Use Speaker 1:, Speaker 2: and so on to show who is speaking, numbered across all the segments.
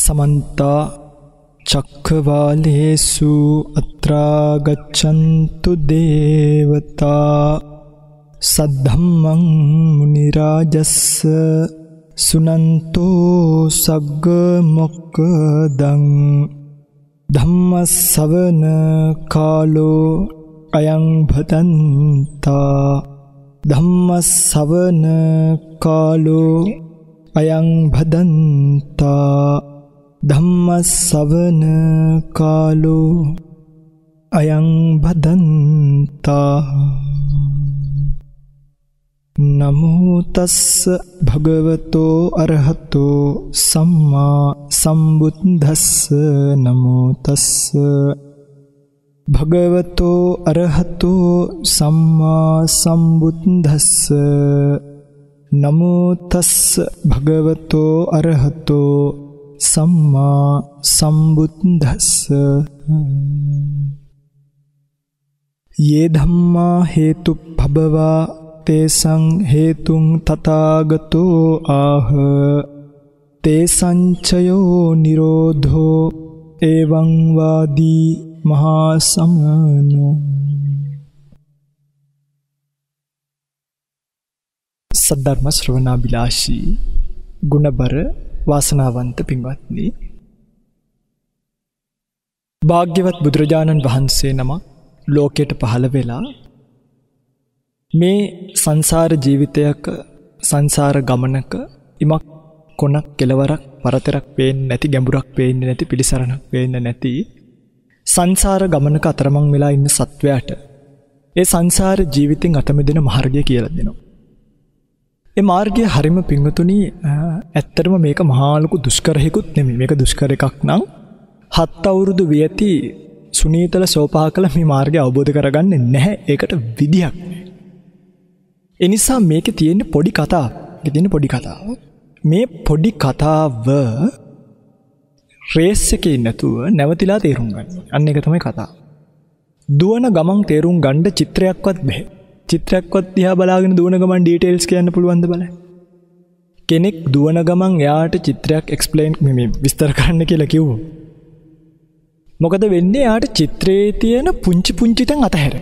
Speaker 1: समन्ता चक्रवालेषु अत्रा गच्छन्तु देवता सद्धम्मं मुनिराजस्य सुनन्तो सग्ग मोक्खदं धम्मश्रवण कालो अयं भदन्ता धम्मश्रवण कालो अयं भदन्ता धम्मश्रवण कालो अयं भदन्ता। नमो तस्स भगवतो अरहतो सम्मा सम्बुद्धस्स नमो तस्स भगवतो अरहतो सम्मा सम्बुद्धस्स नमो तस्स भगवतो अरहतो सम्मा सम्बुद्धस्स। ये धम्मा हेतु भववा तेसं हेतुं तथागतो आह तेसंचयो निरोधो एवं वादी महासमनो। सद्धर्म श्रवणाभिलाषी गुणबर वासनावंत पिंगवत्नी भाग्यवत බුදුරජාණන් වහන්සේ නම ලෝකයට පහළ වෙලා මේ සංසාර ජීවිතයක සංසාර ගමනක ඉමක් කොනක් කෙලවරක් පරතරක් පේන්නේ නැති ගැඹුරක් පේන්නේ නැති පිළිසරණක් පේන්නේ නැති සංසාර ගමනක අතරමං වෙලා ඉන්න සත්වයාට ඒ සංසාර ජීවිතෙන් අත මිදෙන මාර්ගය කියලා දෙනවා. ඒ මාර්ගය හරිම පිංගුතුනි ඇත්තටම මේක මහා ලොකු දුෂ්කරහෙකුත් නෙමෙයි. මේක දුෂ්කර එකක් නම් 7 අවුරුදු වියති සුනීතල සෝපාකල මේ මාර්ගය අවබෝධ කරගන්නේ නැහැ. ඒකට විදියක් නෑ. ඒ නිසා මේකේ තියෙන පොඩි කතාවක්. මේ පොඩි කතාව රේස් එකේ නැතුව නැවතිලා තේරුම් ගන්න. අන්න ඒක තමයි කතාව. දුවන ගමන් තේරුම් ගන්න චිත්‍රයක්වත් බෑ. චිත්‍රයක්වත් දිහා බලාගෙන දුවන ගමන් ඩීටේල්ස් කියන්න පුළුවන්ද බලන්න. කෙනෙක් දුවන ගමන් එයාට චිත්‍රයක් එක්ස්ප්ලেইন විස්තර කරන්න කියලා කිව්වොත් මොකද වෙන්නේ? එයාට චිත්‍රයේ තියෙන පුංචි තැන් අතහැර.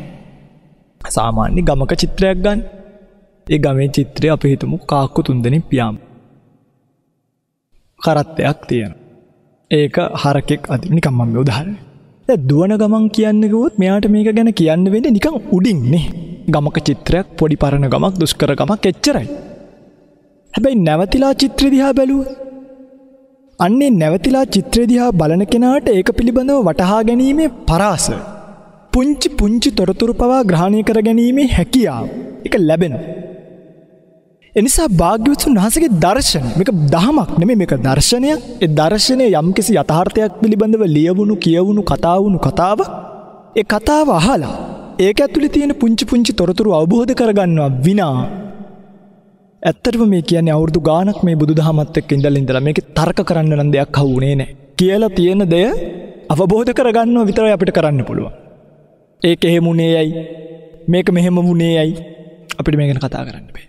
Speaker 1: සාමාන්‍ය ගමක චිත්‍රයක් ගන්න. ඒ ගමේ චිත්‍රය අපි හිතමු කාක්කු තුන්දෙනෙක් පියාඹ. කරත්තයක් තියෙනවා. ඒක හරකෙක් අදින නිකන් මම උදාහරණයක්. දැන් දුවන ගමන් කියන්නේ කිව්වොත් මෙයාට මේක ගැන කියන්න වෙන්නේ නිකන් උඩින් නේ. ගමක චිත්‍රයක් පොඩි පරණ ගමක් දුෂ්කර ගමක් එච්චරයි. හැබැයි නැවතිලා චිත්‍රය දිහා බැලුවොත් අන්නේ නැවතිලා චිත්‍රය දිහා බලන කෙනාට ඒක පිළිබඳව වටහා ගැනීමේ පරාස පුංචි තොරතුරු පවා ග්‍රහණය කර ගැනීමේ හැකියාව ඒක ලැබෙනවා. එනිසා භාග්‍යවතුන් වහන්සේගේ දර්ශනය මේක දහමක් නෙමෙයි මේක දර්ශනයක්. ඒ දර්ශනය යම්කිසි යථාර්ථයක් පිළිබඳව ලියවුණු කියවුණු කතාව ඒ කතාව අහලා ඒක ඇතුලේ තියෙන පුංචි තොරතුරු අවබෝධ කරගන්නවා විනා ඇත්තටම මේ කියන්නේ අවුරුදු ගාණක් මේ බුදුදහමත් එක්ක ඉඳලා මේකේ තර්ක කරන්න නම් දෙයක් අහුුනේ නැහැ. කියලා තියෙන දේ අවබෝධ කරගන්නවා විතරයි අපිට කරන්න පුළුවන්. ඒක එහෙම උනේ ඇයි? මේක මෙහෙම වුනේ ඇයි? අපිට මේක ගැන කතා කරන්න බෑ.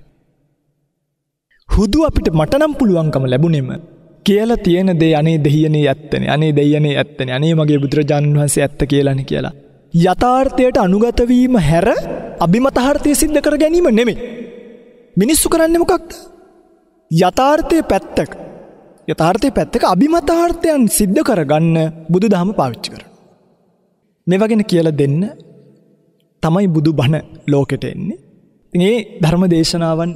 Speaker 1: හුදු අපිට මට නම් පුළුවන්කම ලැබුණෙම කියලා තියෙන දේ අනේ දෙයියනේ ඇත්තනේ අනේ මගේ බුදුරජාණන් වහන්සේ ඇත්ත කියලානේ කියලා. යථාර්ථයට අනුගත වීම හැර අභිමතාර්ථය සිද්ධ කර ගැනීම නෙමෙයි. මිනිස්සු කරන්නේ මොකක්ද? යථාර්ථයේ පැත්තක අභිමතාර්ථයන් සිද්ධ කරගන්න බුදුදහම පාවිච්චි කරනවා. මේවා ගැන කියලා දෙන්න තමයි බුදු බණ ලෝකෙට එන්නේ. ඉතින් මේ ධර්ම දේශනාවන්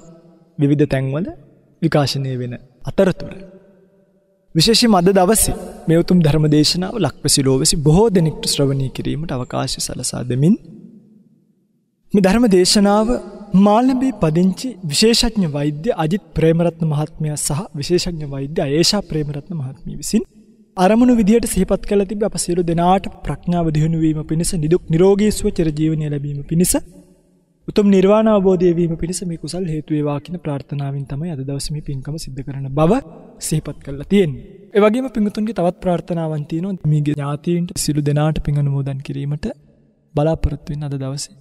Speaker 1: විවිධ තැන්වල විකාශනය වෙන අතරතුර විශේෂයෙන්ම අද දවසේ මේ උතුම් ධර්ම දේශනාව ලක්වැසි ලෝවැසි බොහෝ දෙනෙකුට ශ්‍රවණය කිරීමට අවකාශය සලසා දෙමින් මේ ධර්ම දේශනාව මාළඹේ පදිංචි විශේෂඥ වෛද්‍ය අජිත් ප්‍රේමරත්න මහත්මයා සහ විශේෂඥ වෛද්‍ය ආයේෂා ප්‍රේමරත්න මහත්මිය විසින් අරමුණු විදියට සිහිපත් කළ තිබෙ අප සියලු දෙනාට ප්‍රඥාව දියුණු වීම පිණිස නිදුක් නිරෝගී සුව චිරජීවනය ලැබීම පිණිස උතුම් නිර්වාණ අවබෝධය වීම පිණිස මේ කුසල් හේතු වේවා කියන ප්‍රාර්ථනාවෙන් තමයි අද දවසේ මේ පින්කම සිද්ධ කරන බව සිහිපත් කරලා තියෙන්නේ. ඒ වගේම පින්තුන්ගේ තවත් ප්‍රාර්ථනාවන් තියෙනවා. මේ ඥාතීන්ට සියලු දෙනාට පින් අනුමෝදන් කිරීමට බලාපොරොත්තු වෙන අද දවසේ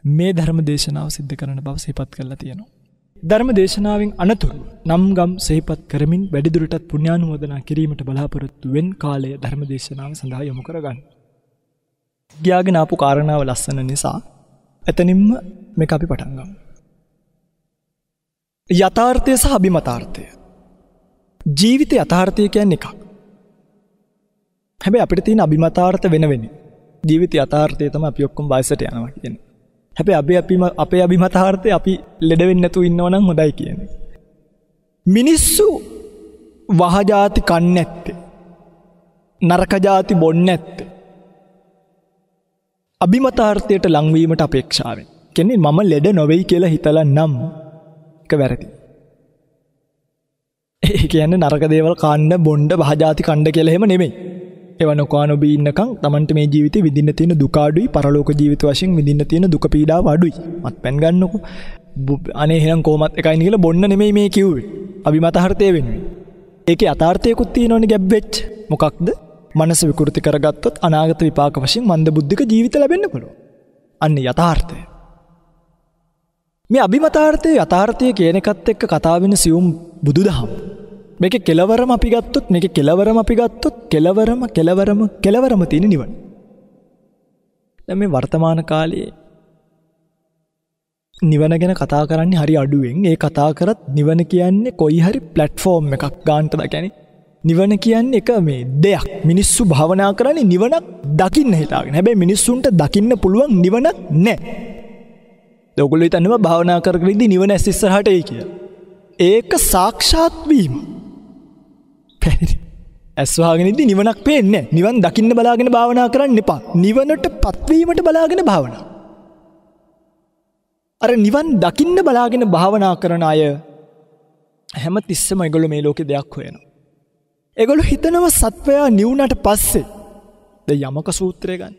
Speaker 1: මේ ධර්ම දේශනාව සිද්ධ කරන බව සිහිපත් කරලා තියෙනවා. ධර්ම දේශනාවෙන් අනතුරු නම් ගම් සිහිපත් කරමින් වැඩිදුරටත් පුණ්‍යානුමෝදනා කිරීමට බලාපොරොත්තු වෙන කාලය ධර්ම දේශනාව සඳහා යොමු කරගන්න. ගියාගෙන ආපු කාරණාව ලස්සන නිසා එතනින්ම මේක අපි පටන් ගමු. යථාර්ථය සහ අභිමතාර්ථය. ජීවිත යථාර්ථය කියන්නේ එකක්. හැබැයි අපිට තියෙන අභිමතාර්ථ වෙන වෙන්නේ. ජීවිත යථාර්ථය තමයි අපි ඔක්කොම වයසට යනවා කියන්නේ. හැබැයි අපේ අභිමතාර්ථය අපි ලෙඩ වෙන්නේ නැතුව ඉන්නවා නම් හොඳයි කියන්නේ. මිනිස්සු වහජාති කන්නේ නැත්තේ. නරක ජාති බොන්නේ නැත්තේ. අභිමතාර්ථයට ලංවීමට අපේක්ෂාවෙන්. කියන්නේ මම ලෙඩ නොවේයි කියලා හිතලා නම් ඒක වැරදි. ඒ කියන්නේ නරක දේවල් කන්න බොන්න වහජාති කන්න කියලා එහෙම නෙමෙයි. ඒව නොකනොබී ඉන්නකම් Tamanට මේ ජීවිතේ විඳින්න තියෙන දුක අඩුයි, පරලෝක ජීවිත වශයෙන් විඳින්න තියෙන දුක පීඩාව අඩුයි. මත්පැන් ගන්නකො. අනේ එහෙනම් කොහොමත් එකයි නේ කියලා බොන්න නෙමෙයි මේ කිව්වේ. අභිමතාර්ථය වෙන්නේ. ඒකේ යථාර්ථයකුත් තියෙනවනේ ගැබ් වෙච්ච. මොකක්ද? මනස විකෘති කරගත්තොත් අනාගත විපාක වශයෙන් මන්ද බුද්ධික ජීවිත ලැබෙන්න පුළුවන්. අන්න යථාර්ථය. මේ අභිමතාර්ථයේ යථාර්ථය කියන එකත් එක්ක කතා වෙන සියුම් බුදුදහම. මේකේ කෙලවරම අපි ගත්තොත් කෙලවරම තියෙන නිවන. දැන් මේ වර්තමාන කාලේ නිවන ගැන කතා කරන්නේ හරි අඩුවෙන්. ඒ කතා කරත් නිවන කියන්නේ කොයි හරි ප්ලැට්ෆෝම් එකක් ගන්නට දකින්නේ. නිවන කියන්නේ එක මේ දෙයක්. මිනිස්සු භාවනා කරන්නේ නිවනක් දකින්න හිතාගෙන. හැබැයි මිනිස්සුන්ට දකින්න පුළුවන් නිවනක් නැහැ. ඔයගොල්ලෝ හිතන්නේ භාවනා කරගෙන ඉඳි නිවන ඇස් ඉස්සරහට එයි කියලා. ඒක සාක්ෂාත් වීම. ඇස් වහගෙන ඉඳි නිවනක් පේන්නේ නැහැ. නිවන් දකින්න බලාගෙන භාවනා කරන්න එපා. නිවනට පත්වීමට බලාගෙන භාවනා. අර නිවන් දකින්න බලාගෙන භාවනා කරන අය හැම තිස්සෙම ඒගොල්ලෝ මේ ලෝකේ දෙයක් හොයනවා. ඒගොල්ලෝ හිතනවා සත්වයා නිවුණට පස්සේ ද යමක සූත්‍රය ගන්න.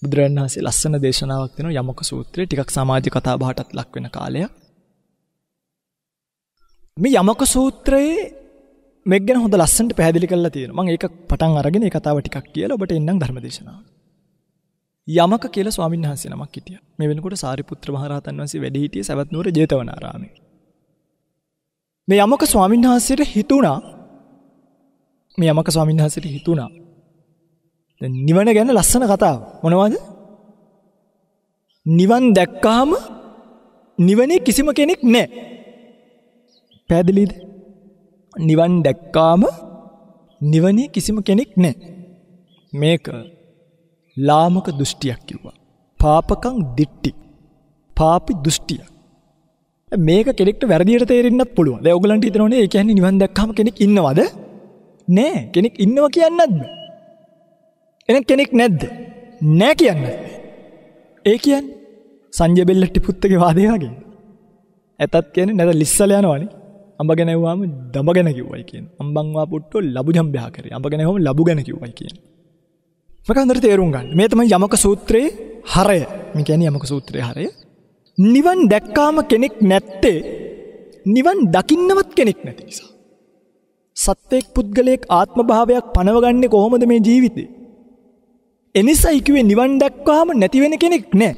Speaker 1: බුදුරජාණන් වහන්සේ ලස්සන දේශනාවක් දෙනවා යමක සූත්‍රය. ටිකක් සමාජ කතා බහටත් ලක් වෙන කාලයක්. මේ යමක සූත්‍රයේ මේක ගැන හොඳ ලස්සනට පැහැදිලි කරලා තියෙනවා. මම ඒක පටන් අරගෙන ඒ කතාව ටිකක් කියලා ඔබට එන්නම් ධර්ම දේශනාව. යමක කියලා ස්වාමීන් වහන්සේ නමක් හිටියා. මේ වෙනකොට සාරිපුත්‍ර මහ රහතන් වහන්සේ වැඩ හිටියේ සවැත් නුවර ජේතවනාරාමේ. මේ යමක ස්වාමීන් වහන්සේට හිතුණා දැන් නිවන ගැන ලස්සන කතාව. මොනවද? නිවන් දැක්කාම නිවනේ කිසිම කෙනෙක් නැහැ. පැහැදිලිද? නිවන් දැක්කාම නිවනේ කිසිම කෙනෙක් නැහැ. මේක ලාමක දෘෂ්ටියක් කිව්වා. පාපකං දිට්ටි. පාපි දෘෂ්ටිය. මේක කෙනෙක්ට වැරදියට තේරෙන්නත් පුළුවන්. දැන් ඔයගලන්ට හිතනෝනේ ඒ කියන්නේ නිවන් දැක්කම කෙනෙක් ඉන්නවද? නෑ. කෙනෙක් ඉන්නවා කියන්නත් බෑ. එහෙනම් කෙනෙක් නැද්ද? නෑ කියන්නත් බෑ. ඒ කියන්නේ සංජය බෙල්ලට්ටි පුත්තගේ වාදේ වගේ. ඇතත් කියන්නේ නැද ලිස්සල යනවනේ. අඹ ගැන ඇහුවාම දඹ ගැන කිව්වයි කියන්නේ. අම්බන් වා පුට්ටෝ ලබු ජම්බයා කරේ. අඹ ගැන ඇහුවම ලබු ගැන කිව්වයි කියන්නේ. මම හොඳට තේරුම් ගන්න. මේ තමයි යමක සූත්‍රයේ හරය. මේ කියන්නේ යමක සූත්‍රයේ හරය. නිවන් දැක්කාම කෙනෙක් නැත්තේ නිවන් දකින්නවත් කෙනෙක් නැති නිසා. සත්‍යයක් පුද්ගලයෙක් ආත්ම භාවයක් පනවගන්නේ කොහොමද මේ ජීවිතේ? එනිසායි කිව්වේ නිවන් දැක්කාම නැති වෙන කෙනෙක් නැහැ.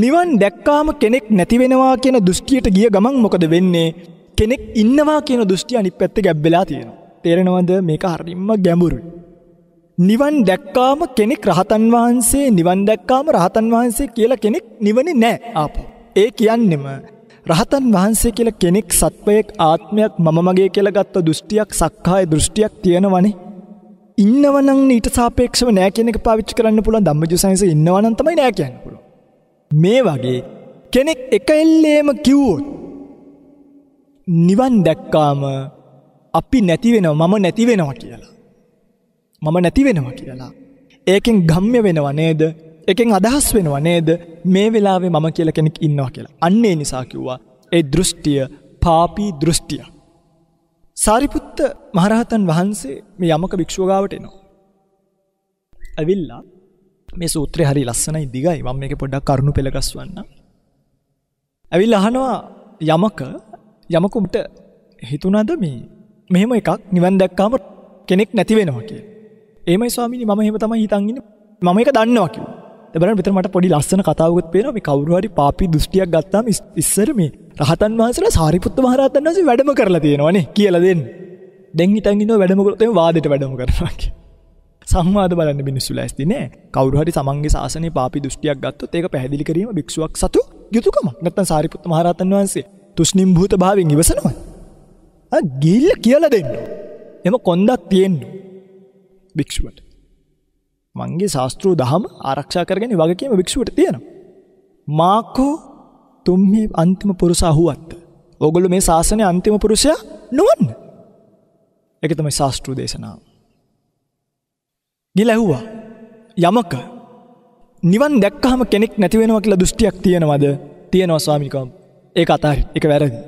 Speaker 1: නිවන් දැක්කාම කෙනෙක් නැති වෙනවා කියන දෘෂ්ටියට ගිය ගමන් මොකද වෙන්නේ? කෙනෙක් ඉන්නවා කියන දෘෂ්ටිය අනිත් පැත්තේ ගැබ් වෙලා තියෙනවා. තේරෙනවද? මේක හරියම ගැඹුරුයි. නිවන් දැක්කාම කෙනෙක් රහතන් වහන්සේ නිවන් දැක්කාම රහතන් වහන්සේ කියලා කෙනෙක් නිවනේ නැහැ ආපහු. ඒ කියන්නෙම රහතන් වහන්සේ කියලා කෙනෙක් සත්වයක් ආත්මයක් මම මගේ කියලා ගත්ත දෘෂ්ටියක් සක්කාය දෘෂ්ටියක් තියෙනවනේ. ඉන්නවනම් ඊට සාපේක්ෂව නැහැ කියන එක පාවිච්චි කරන්න පුළුවන්. ධම්මජ සයන්සේ ඉන්නවනම් තමයි නැහැ කියන්න පුළුවන්. මේ වගේ කෙනෙක් එක එල්ලේම කිව්වොත් නිවන් දැක්කාම අපි නැති වෙනවා මම නැති වෙනවා කියලා. මම නැති වෙනවා කියලා. ඒකෙන් ගම්ම්‍ය වෙනවා නේද? ඒකෙන් අදහස් වෙනවා නේද? මේ වෙලාවේ මම කියලා කෙනෙක් ඉන්නවා කියලා. අන්න ඒ නිසා කිව්වා ඒ දෘෂ්ටිය පාපී දෘෂ්ටිය. සාරිපුත්ත මහරහතන් වහන්සේ මේ යමක භික්ෂුව ගාවට එනවා. ඇවිල්ලා මේ සූත්‍රය හරි ලස්සනයි දිගයි. මම මේක පොඩ්ඩක් කරුණු පෙළ ගස්වන්න. ඇවිල්ලා අහනවා යමකුට හිතුණාද මේ මෙහෙම එකක් නිවන් දැක්කාම කෙනෙක් නැති වෙනවා කියලා. එහෙමයි ස්වාමීනි මම එහෙම තමයි හිතන් ඉන්නේ. මම ඒක දන්නවා කිව්වා. බලන්න මෙතන මට පොඩි ලස්සන කතාවකුත් පේනවා. මේ කවුරු හරි පාපී දෘෂ්ටියක් ගත්තාම ඉස්සර මේ රහතන් වහන්සේලා සාරිපුත්ත මහ රහතන් වහන්සේ වැඩම කරලා තියෙනවානේ කියලා දෙන්න. දැන් හිටන් ඉන්නවා වැඩම කරලා තේ වාදෙට වැඩම කරනවා කියලා. සංවාද බලන්න මිනිස්සු ලෑස්ති නෑ. කවුරු හරි තමන්ගේ ශාසනයේ පාපී දෘෂ්ටියක් ගත්තොත් ඒක පැහැදිලි කිරීම භික්ෂුවක් සතු යුතුයකම. නැත්තම් සාරිපුත්ත මහ රහතන් වහන්සේ තුෂ්ණිම් භූත භාවයෙන් ඉවසනවා. ගිහිල්ලා කියලා දෙන්න. එම කොන්දක් තියෙන්න භික්ෂුවට. මංගේ ශාස්ත්‍රූ දහම ආරක්ෂා කරගෙන වගකීම භික්ෂුවට තියෙනවා. මාකෝ තුම්හි අන්තිම පුරුෂා හුවත්ත. ඕගොල්ලෝ මේ ශාසනයේ අන්තිම පුරුෂයා නොවන්න. ඒක තමයි ශාස්ත්‍රූ දේශනාව. ගිලැහුවා යමක නිවන් දැක්කහම කෙනෙක් නැති වෙනවා කියලා දෘෂ්ටියක් තියෙනවද? තියෙනවා ස්වාමීකම්. ඒක අතාරින්. ඒක වැරදි.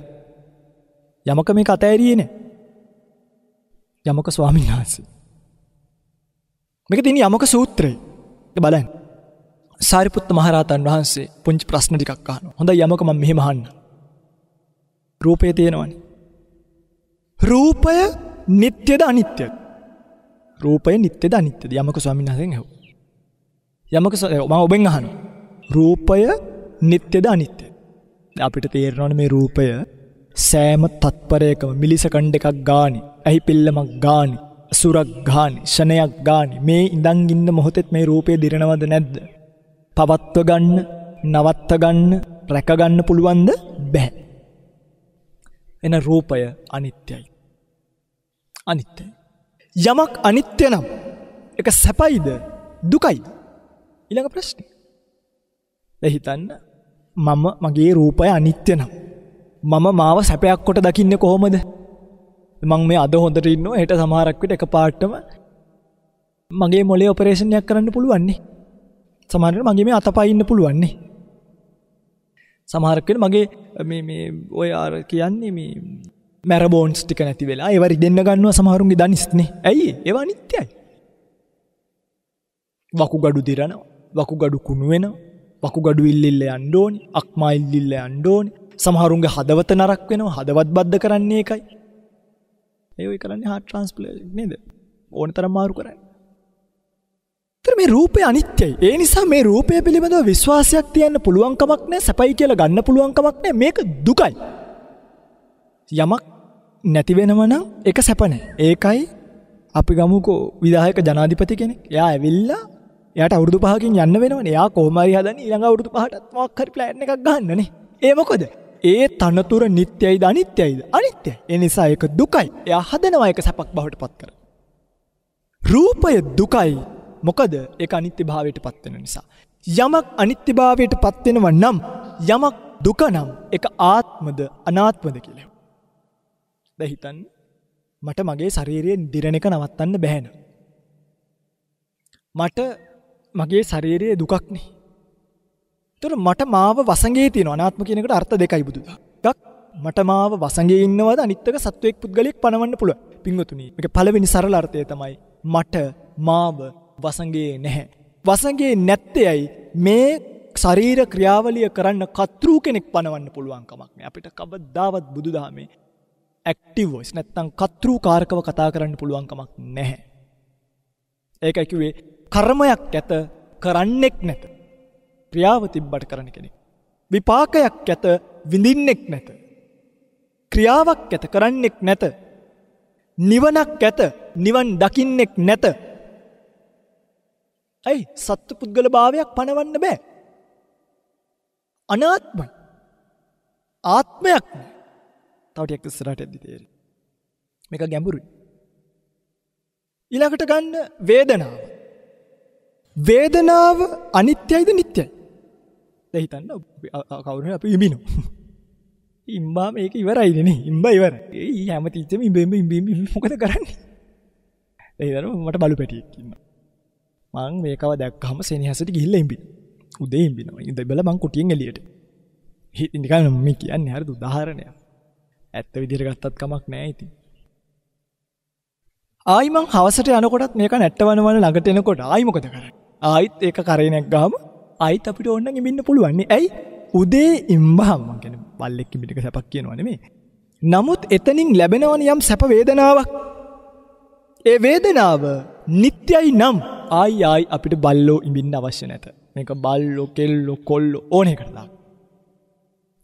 Speaker 1: යමක මේක අතෑරියේ නෑ. යමක ස්වාමීන් වහන්සේ. මේක තියෙන යමක සූත්‍රය. බලන්න. සාරිපුත්ත මහ රහතන් වහන්සේ පුංචි ප්‍රශ්න ටිකක් අහනවා. හොඳයි යමක මම මෙහෙම අහන්න. රූපය තියෙනවනේ. රූපය නිට්ටයද අනිත්‍යද? රූපය නිට්ටයද අනිත්‍යද? යමක ස්වාමීන් වහන්සේගෙන් අහුවා. යමක මම ඔබෙන් අහනවා. රූපය නිට්ටයද අනිත්‍යද? අපිට තේරෙනවනේ මේ රූපය සෑම තත්පරයකම මිලිසකන්ඩ් එකක් ගානේ, ඇහි පිල්ලමක් ගානේ, සුරක් ගානේ, ෂණයක් ගානේ මේ ඉඳන් ඉන්න මොහොතෙත් මේ රූපය දිරනවද නැද්ද? පවත්ව ගන්න, නවත්ත ගන්න, රැක ගන්න පුළුවන්ද? බැහැ. එන රූපය අනිත්‍යයි. අනිත්‍යයි. යමක් අනිත්‍ය නම් ඒක සැපයිද දුකයිද? ඊළඟ ප්‍රශ්නේ. දැන් හිතන්න මම මගේ රූපය අනිත්‍ය නම් මම මාව සැපයක් කොට දකින්නේ කොහොමද? මං මේ අද හොඳට ඉන්නවා හෙට සමහරක් විට එකපාරටම මගේ මොලේ ඔපරේෂන් එකක් කරන්න පුළුවන් නේ. සමහරවිට මගේ මේ අතපය ඉන්න පුළුවන් නේ. සමහරක් වෙලේ මගේ මේ ඔය අර කියන්නේ මේ මැරබෝන්ස් ටික නැති වෙලා ඒව රිදෙන්න ගන්නවා සමහරුන්ගේ දනිස් නේ. ඇයි ඒව අනිත්‍යයි. වකුගඩු දිරනවා, වකුගඩු කුණු වෙනවා, වකුගඩු ඉල්ලිල්ල යන්න ඕනි, අක්මා ඉල්ලිල්ල යන්න ඕනි. සමහරුන්ගේ හදවත නරක් වෙනවා, හදවත් බද්ධ කරන්නේ ඒකයි. ඒ ඔය කරන්නේ හાર્ට් ට්‍රාන්ස්ප්ලාන්ට් නේද? ඕන තරම් මාරු කරන්නේ. ඒතර මේ රූපය අනිත්‍යයි. ඒ නිසා මේ රූපය පිළිබඳව විශ්වාසයක් තියන්න පුළුවන් කමක් නැහැ, සැපයි කියලා ගන්න පුළුවන් කමක් නැහැ. මේක දුකයි. යමක් නැති වෙනව නම් ඒක සැප නැහැ. ඒකයි අපි ගමුකෝ විධායක ජනාධිපති කෙනෙක්. එයා ඇවිල්ලා එයාට අවුරුදු 5කින් යන්න වෙනවනේ. එයා කොහොම හරි හදන්නේ ඊළඟ අවුරුදු 5ටත් මොකක් හරි ප්ලෑන් එකක් ගන්නනේ. ඒ මොකද? ඒ තනතුර නිට්ටයයිද අනිත්‍යයිද? අනිත්‍යයි. ඒ නිසා ඒක දුකයි. එයා හදනවා ඒක සැපක් බවට පත් කර. රූපය දුකයි. මොකද ඒක අනිත්‍ය භාවයට පත් වෙන නිසා. යමක් අනිත්‍ය භාවයට පත් වෙනවා නම් යමක් දුක නම් ඒක ආත්මද අනාත්මද කියලා. දැන් හිතන්න මට මගේ ශරීරයේ දිරණ එක නවත්තන්න බැහැ නේද? මට මගේ ශරීරයේ දුකක් නේ. ඒතර මට මාව වසඟේ තියෙන අනාත්ම කියන එකට අර්ථ දෙකයි බුදුදහම. එකක් මට මාව වසඟේ ඉන්නවද අනිත් එක සත්වයක් පුද්ගලයෙක් පණවන්න පුළුවන්. පින්වතුනි මේක පළවෙනි සරල අර්ථය තමයි මට මාව වසඟේ නැහැ. වසඟේ නැත්තේයි මේ ශරීර ක්‍රියාවලිය කරන්න කතෘ කෙනෙක් පණවන්න පුළුවන් කමක් නෑ. අපිට කවදාවත් බුදුදහමේ ඇක්ටිව් වොයිස් නැත්තම් කතෘ කාරකව කතා කරන්න පුළුවන් කමක් නැහැ. ඒකයි කිව්වේ කර්මයක් ඇත කරන්නෙක් නැත. ක්‍රියාව තිබ්බට කරන කෙනෙක්. විපාකයක් ඇත විඳින්නෙක් නැත. ක්‍රියාවක් ඇත කරන්නෙක් නැත. නිවනක් ඇත නිවන් දකින්නෙක් නැත. ඇයි සත්ත්ව පුද්ගල භාවයක් පනවන්න බෑ. අනාත්මයි. ආත්මයක් නෑ. තව ටිකක් ඉස්සරහට යද්දි තේරෙයි. මේක ගැඹුරුයි. ඊළඟට ගන්න වේදනාව. වේදනාව අනිත්‍යයිද නිට්ටයයි? දැන් හිතන්න කවුරු හරි අපි ඉඹිනු. ඉම්බා මේක ඉවරයිනේ නේ. ඉම්බා ඉවරයි. ඒ හැමතිස්සෙම ඉඹ මොකද කරන්නේ? ඒ දරම මට බලු පැටියෙක් ඉන්නවා. මං මේකව දැක්කම සෙනෙහසට ගිහිල්ලා ඉඹින. උදේ ඉඹිනවා. ඉඳලා මං කුටියෙන් එළියට. නිකන් මම කියන්නේ හරිද උදාහරණයක්. ඇත්ත විදිහට ගත්තත් කමක් නැහැ ඉතින්. ආයි මං හවසට යනකොටත් මේක නැට්ටවනවන ළඟට එනකොට ආයි මොකද කරන්නේ? ආයිත් ඒක කරේනක් ගාම ආයිත් අපිට ඕන නම් ඉඹින්න පුළුවන් නේ. ඇයි? උදේ ඉම්බහම මං කියන්නේ බල්ලෙක් ඉඹින්නක සැපක් කියනවා නෙමෙයි. නමුත් එතනින් ලැබෙනවන යම් සැප වේදනාවක්. ඒ වේදනාව නිට්ටයයි නම් ආයි අපිට බල්ලෝ ඉඹින්න අවශ්‍ය නැත. මේක බල්ලෝ කෙල්ලෝ කොල්ලෝ ඕන එකට දාන්න.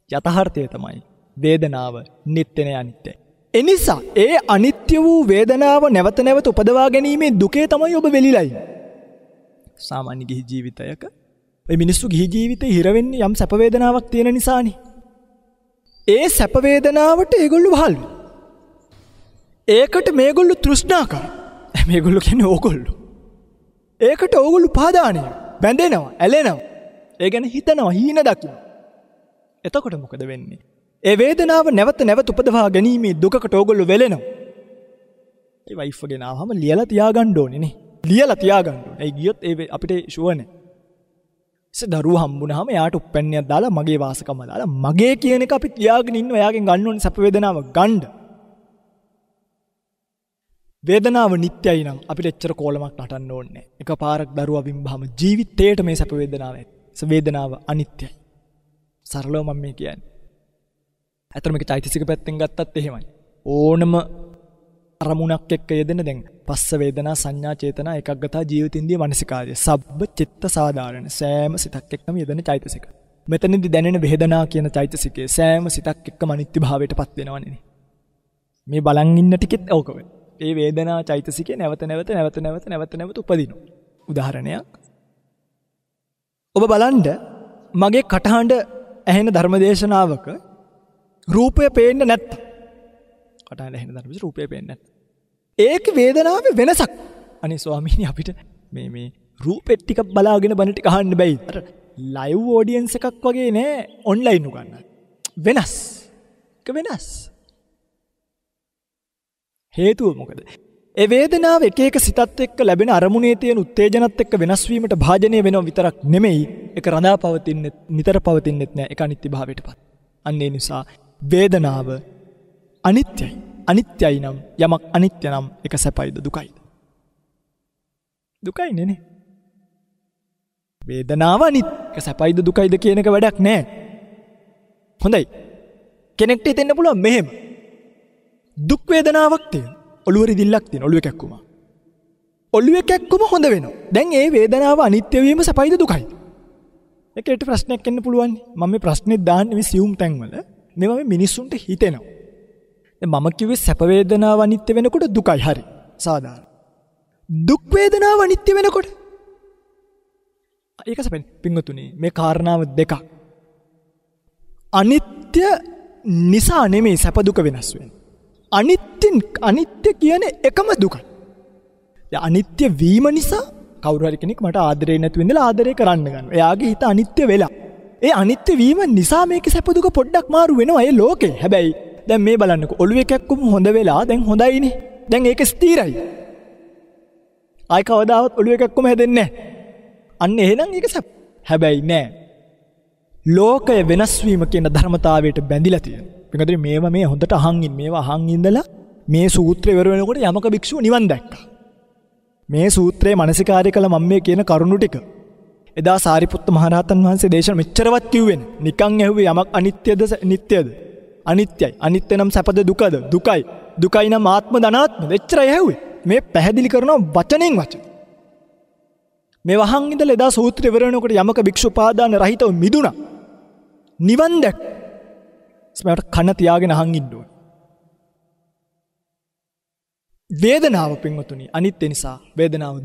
Speaker 1: යථාර්ථය තමයි වේදනාව නිට්ටය නේ අනිත්‍යයි. එනිසා ඒ අනිත්‍ය වූ වේදනාව නැවත නැවත උපදවා ගැනීමේ දුකේ තමයි ඔබ වෙලිලා ඉන්නේ. සාමාන්‍ය ගිහි ජීවිතයක ඔය මිනිස්සු ගිහි ජීවිතේ හිර වෙන්නේ යම් සැප වේදනාවක් තියෙන නිසානේ. ඒ සැප වේදනාවට ඒගොල්ලෝ වහල් වෙනවා. ඒකට මේගොල්ලෝ තෘෂ්ණා කරනවා. මේගොල්ලෝ කියන්නේ ඕගොල්ලෝ. ඒකට ඕගොල්ලෝ පාදානය බැඳෙනවා, ඇලෙනවා. ඒ ගැන හිතනවා, හීන දකිනවා. එතකොට මොකද වෙන්නේ? ඒ වේදනාව නැවත නැවත උපදවා ගැනීමේ දුකකට ඕගොල්ලෝ වෙලෙනවා. ඒ වයිෆ් ගෙන ආවම ලියලා තියාගන්න ඕනේ නේ. ලියලා තියාගන්න ඕනේ. ඒ ගියොත් ඒ අපිට ෂුවර් නේ. දරුව හම්බුනහම යාට උප්පැන්නයක් දාලා මගේ වාසකම දාලා මගේ කියන එක අපි තියාගෙන ඉන්න එයාගෙන් ගන්න ඕනේ සැප වේදනාව ගන්න. වේදනාව නිට්ටයයි නම් අපිට එච්චර කෝලමක් නටන්න ඕනේ නැහැ. එකපාරක් දරුවා බිම්බහම ජීවිතේට මේ සැප වේදනාව ඇති. වේදනාව අනිත්‍යයි. සරලව මම මේ කියන්නේ. ඇත්තටම මේක චෛතසික පැත්තෙන් ගත්තත් එහෙමයි. ඕනම අරමුණක් එක්ක යෙදෙන දැන් පස්ස වේදනා සංඥා චේතනා එකග්ගතා ජීවිතින්දී මනසිකාර්ය සබ්බ චිත්ත සාධාරණ සෑම සිතක් එක්කම යෙදෙන චෛතසික. මෙතනදී දැනෙන වේදනා කියන චෛතසිකයේ සෑම සිතක් එක්කම අනිත්‍ය භාවයටපත් වෙනවනේ. මේ බලන් ඉන්න ටිකෙත් ඕක වෙයි. ඒ වේදනා චෛතසිකේ නැවත නැවත උපදිනවා. උදාහරණයක්. ඔබ බලන්න මගේ කටහඬ ඇහෙන ධර්මදේශනාවක රූපය පේන්නේ නැත්තම්. කටහඬ ඇහෙන ධර්මදේශ රූපය පේන්නේ නැත්තම්. ඒක වේදනාවේ වෙනසක්. අනේ ස්වාමීනි අපිට මේ රූපෙත් ටිකක් බලාගෙන බණ ටික අහන්න බැයි. අර ලයිව් ඔඩියන්ස් එකක් වගේ නෑ ඔන්ලයින් උගන්න. වෙනස්. ඒක වෙනස්. හේතුව මොකද? ඒ වේදනාව එක එක සිතත් එක්ක ලැබෙන අරමුණේ තියෙන උත්තේජනත් එක්ක වෙනස් වීමට භාජනය වෙනව විතරක් නෙමෙයි ඒක රඳා පවතින්නේ නිතර පවතින්නේත් නෑ ඒක අනිත්‍ය භාවයටපත්. අන්න ඒ නිසා වේදනාව අනිත්‍යයි. අනිත්‍යයි නම් යමක් අනිත්‍ය නම් ඒක සැපයිද දුකයිද? දුකයි නේ. වේදනාව අනිත්‍ය. ඒක සැපයිද දුකයිද කියන එක වැඩක් නෑ. හොඳයි. කෙනෙක්ට හිතෙන්න පුළුවන් මෙහෙම. දුක් වේදනාවක් තියෙන. ඔළුව රිදිල්ලක් තියෙන. ඔළුවේ කැක්කුම. ඔළුවේ කැක්කුම හොඳ වෙනවා. දැන් ඒ වේදනාව අනිත්‍ය වීම සැපයිද දුකයිද? ඒකට ප්‍රශ්නයක් එන්න පුළුවන්. මම මේ ප්‍රශ්නේ දාන්නේ මේ සියුම් තැන්වල. මේවා මේ මිනිස්සුන්ට හිතෙනවා. දැන් මම කිව්වේ සැප වේදනාව අනිත්‍ය වෙනකොට දුකයි. හරි. සාධාරණ. දුක් වේදනාව අනිත්‍ය වෙනකොට ඒක සැපෙන් පින්වතුනි මේ කාරණාව දෙකක්. අනිත්‍ය නිසා නෙමෙයි සැප දුක වෙනස් වෙන්නේ. අනිත්‍ය කියන එකම දුකයි. අනිත්‍ය වීම නිසා කවුරු හරි කෙනෙක් මට ආදරේ නැති වෙන්නලා ආදරේ කරන්න ගන්නවා. එයාගේ හිත අනිත්‍ය වෙලා. ඒ අනිත්‍ය වීම නිසා මේක සැප දුක පොඩ්ඩක් මාරු වෙනවා ඒ ලෝකේ. හැබැයි දැන් මේ බලන්නකෝ ඔළුවේ කැක්කුම හොඳ වෙලා දැන් හොඳයිනේ. දැන් ඒක ස්ථිරයි. ආයි කවදාවත් ඔළුවේ කැක්කුම හැදෙන්නේ නැහැ. අන්න එහෙනම් ඒක සැප. හැබැයි නෑ. ලෝකය වෙනස් වීම කියන ධර්මතාවයට බැඳිලා තියෙනවා. පිටුදේ මේ හොඳට අහන් ඉඳලා මේ සූත්‍රය ඉවර වෙනකොට යමක භික්ෂුව නිවන් දැක්කා. මේ සූත්‍රයේ මානසිකාර්ය කළ මම මේ කියන කරුණු ටික එදා සාරිපුත්ත මහරහතන් වහන්සේ දේශන මෙච්චරවත් කිව්වේ නේ. නිකන් ඇහුවේ යමක් අනිත්‍යද නිට්ටයද? අනිත්‍යයි. අනිත්‍ය නම් සැපද දුකද? දුකයි. දුකයි නම් ආත්ම දනාත්මද? එච්චරයි ඇහුවේ. මේ පැහැදිලි කරනවා වචනෙන් වචන. මේ වහන් ඉඳලා එදා සූත්‍රය ඉවර වෙනකොට යමක භික්ෂු පාදාන රහිතව මිදුණා. නිවන් දැක්. ස්මයට කන තියාගෙන අහන් ඉන්න ඕනේ. වේදනාව පින්වතුනි අනිත්‍ය නිසා වේදනාව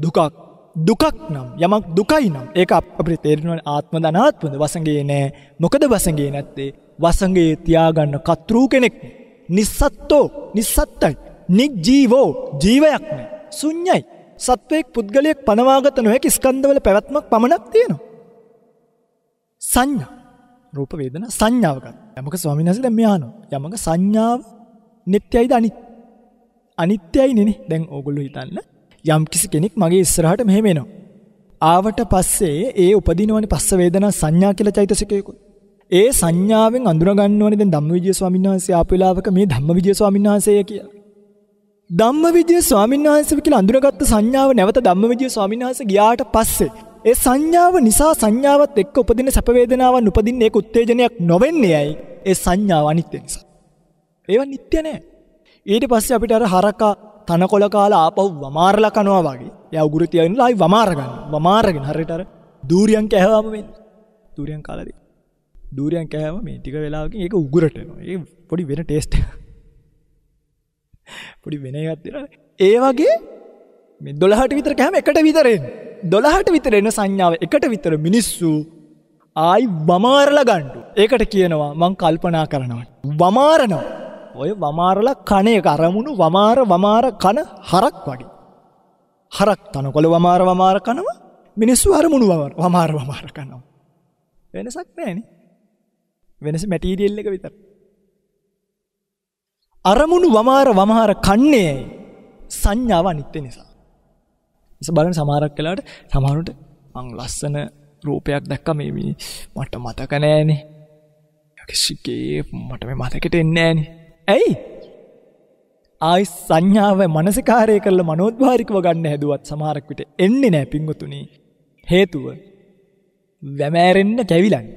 Speaker 1: දුකක් නම් යමක් දුකයි නම් ඒක අපිට තේරෙනවා ආත්ම දනාත්මද වසඟේ නෑ. මොකද වසඟේ නැත්තේ වසඟේ තියාගන්න කතෘ කෙනෙක් නිස්සත්තයි නිජීවෝ ජීවයක් නෑ ශුන්‍යයි. සත්වයක් පුද්ගලයෙක් පනවාගත නොහැකි ස්කන්ධවල පැවැත්මක් පමණක් තියෙනවා. සංඥා රූප වේදනා සංඥාව ගන්න. යමක ස්වාමීන් වහන්සේ දැන් මේ අහනවා. යමක සංඥාව නිට්ටයයිද අනිත්‍යයි නේ. දැන් ඕගොල්ලෝ හිතන්න යම් කිසි කෙනෙක් මගේ ඉස්සරහට මෙහෙම එනවා. ආවට පස්සේ ඒ උපදිනවනේ පස්ස වේදනා සංඥා කියලා චෛතසිකයක. ඒ සංඥාවෙන් අඳුර ගන්නවනේ දැන් ධම්මවිජය ස්වාමීන් වහන්සේ ආපු වෙලාවක මේ ධම්මවිජය ස්වාමීන් වහන්සේ කියලා. ධම්මවිජය ස්වාමීන් වහන්සේ කියලා අඳුරගත්ත සංඥාව නැවත ධම්මවිජය ස්වාමීන් වහන්සේ ගියාට පස්සේ ඒ සංඥාව නිසා සංඥාවත් එක්ක උපදින සැප වේදනාවන් උපදින්නේ ඒක උත්තේජනයක් නොවෙන්නේ ඇයි? ඒ සංඥාව අනිත්‍ය නිසා. ඒවා නිට්ටය නෑ. ඊට පස්සේ අපිට අර හරකා තනකොළ කාලා ආපහු වමාරලා කනවා වගේ. එයා උගුරු තියාගෙන ආයි වමාර ගන්නවා. වමාරගෙන හරියට අර දූරියන් කෑවම වෙන්නේ. දූරියන් කාලාදී. දූරියන් කෑවම මේ ටික වෙලාවකින් ඒක උගුරට එනවා. ඒක පොඩි වෙන ටේස්ට් එකක්. පොඩි වෙන එකක් දෙනවා. ඒ වගේ මේ 12ට විතර කෑම එකට විතර එන්නේ. 12ට විතර එන සංඥාව එකට විතර මිනිස්සු ආයි වමාරලා ගන්නු. ඒකට කියනවා මං කල්පනා කරනවා. වමාරනවා. ඔය වමාරලා කණ එක අරමුණු වමාර කන හරක් වගේ. හරක් තනකොළ වමාර කනවා. මිනිස්සු අරමුණු වමාර කනවා. වෙනසක් නැහැනේ. වෙනස මැටීරියල් එක විතර. අරමුණු වමාර කන්නේ සංඥාව අනිත්‍ය නිසා. ඉතින් බලන්න සමහරක් වෙලාවට සමහරුන්ට මං ලස්සන රූපයක් දැක්කම මේ මට මතක නෑනේ. යකිසිකේ මට මේ මතකෙට එන්නේ නෑනේ. ඇයි? ආයි සංඥාව මනසිකාරය කරලා මනෝද්වාරිකව ගන්න හැදුවත් සමහරක් විට එන්නේ නෑ පින්වතුනි. හේතුව වැමෑරෙන්න කැවිලන්නේ.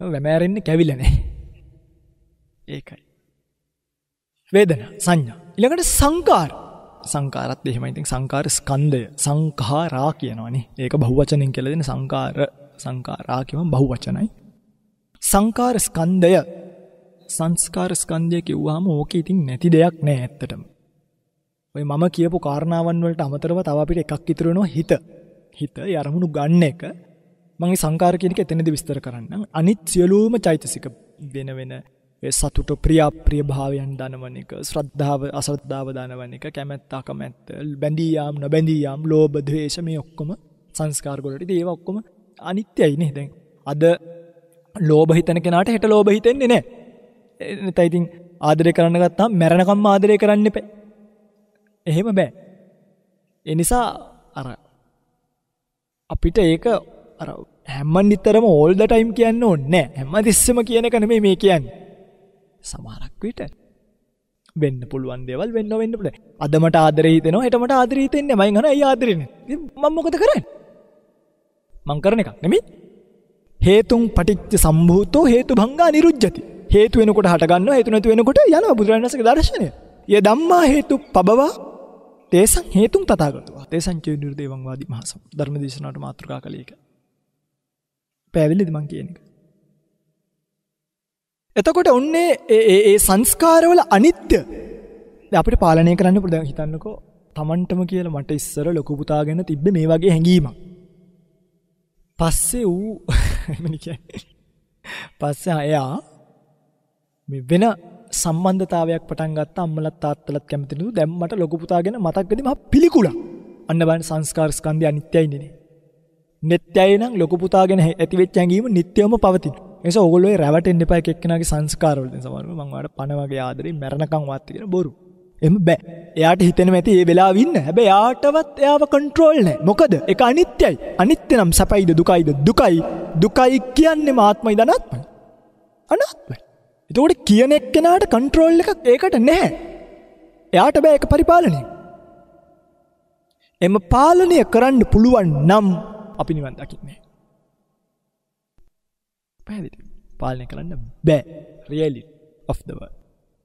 Speaker 1: වැමෑරෙන්න කැවිලා නෑ. ඒකයි. වේදනා සංඥා. ඊළඟට සංකාර. සංකාරත් එහෙමයි. ඉතින් සංකාර ස්කන්ධය සංඛාරා කියනවනේ. ඒක බහුවචනෙන් කියලා දෙන සංකාරා කියවම බහුවචනයි. සංකාර ස්කන්ධය සංස්කාර ස්කන්ධය කිව්වහම ඕකේ ඉතින් නැති දෙයක් නෑ ඇත්තටම. ඔය මම කියපු කාරණාවන් වලට අමතරව තව අපිට එකක් ඉතුරු වෙනවා හිත. හිත යරමුණු ගන්න එක. මම මේ සංකාර කියන එක එතනදී විස්තර කරන්නම්. අනිත් සියලුම චෛතසික වෙන වෙන සතුට ප්‍රිය භාවයන් දනවන එක, ශ්‍රද්ධාව අශ්‍රද්ධාව දනවන එක, කැමැත්ත අකමැත්ත, බැඳී යාම් නොබැඳී යාම්, ලෝභ ද්වේෂ මේ ඔක්කොම සංස්කාර වලට. ඉතින් ඒවා ඔක්කොම අනිත්‍යයි නේ. දැන් අද ලෝභ හිතන කෙනාට හෙට ලෝභ හිතෙන්නේ නැහැ. නැත්නම් ඉතින් ආදරය කරන්න ගත්තාම මැරෙනකම්ම ආදරය කරන්න එපා. එහෙම බෑ. ඒ නිසා අර අපිට ඒක අර හැම නිතරම all the time කියන්න ඕනේ නැහැ. හැමතිස්සෙම කියන එක නෙමෙයි මේ කියන්නේ. සමහරක් විට වෙන්න පුළුවන් දේවල් වෙන්න පුළුවන්. අද මට ආදරේ හිතෙනවා, හෙට මට ආදරේ හිතෙන්නේ නැහැ. මම අහන අයියා ආදරේ නැහැ. ඉතින් මම මොකද කරන්නේ? මං කරන එකක් නෙමෙයි. හේතුං පටිච්ච සම්භූතෝ හේතු භංගා නිරුජ්ජති. හේතු වෙනකොට හට ගන්නවා, හේතු නැති වෙනකොට යනවා. බුදුරජාණන් වහන්සේගේ දර්ශනය. ය ධම්මා හේතු පබවා තේසං හේතුං තථාගතවා. තේසං චේ නිර්දේවං වාදි මහසම්. ධර්මදේශනාවට මාතෘකා කළේ ඒක. පැහැදිලිද මං කියන එක? එතකොට ඔන්නේ ඒ සංස්කාරවල අනිත්‍ය අපිට පාලනය කරන්න පුළුවන්. හිතන්නකෝ Tamanටම කියලා මට ඉස්සර ලොකු පුතා ගැන තිබ්බේ මේ වගේ හැඟීමක්. පස්සේ ඌ පස්සේ එයා මේ වෙන සම්බන්ධතාවයක් පටන් ගත්තා. අම්මලත් තාත්තලත් කැමති නේද? දැන් මට ලොකු පුතා ගැන මතක් වෙදී මහ පිළිකුලක්. අන්න බලන්න සංස්කාර ස්කන්ධය අනිත්‍යයි නේ. නිට්ටයයි නම් ලොකු පුතා ගැන ඇති වෙච්ච හැඟීම නිට්ටයවම පවතින. ඒ නිසා ඕගොල්ලෝ රැවටෙන්න එපා එක එක්කෙනාගේ සංස්කාරවල. දැන් සමහරව මම ඔයාලට පණ වගේ ආදරේ මැරණකම් වාත් කියන බොරු. එහෙම බෑ. එයාට හිතෙන්නේ නැති ඒ වෙලාවෙ ඉන්න. හැබැයි එයාටවත් එයාව කන්ට්‍රෝල් නැහැ. මොකද ඒක අනිත්‍යයි. අනිත්‍ය නම් සැපයිද දුකයිද? දුකයි කියන්නේ ආත්මයිද අනාත්මයි? අනාත්මයි. ඒතකොට කියන එක්කෙනාට කන්ට්‍රෝල් එකක් ඒකට නැහැ. එයාට බෑ ඒක පරිපාලනය. එම පාලනය කරන්න පුළුවන් නම් අපි නිවන් දකින්නේ. පැහැදිලිද? පාලනය කරන්න බෑ. reality of the world.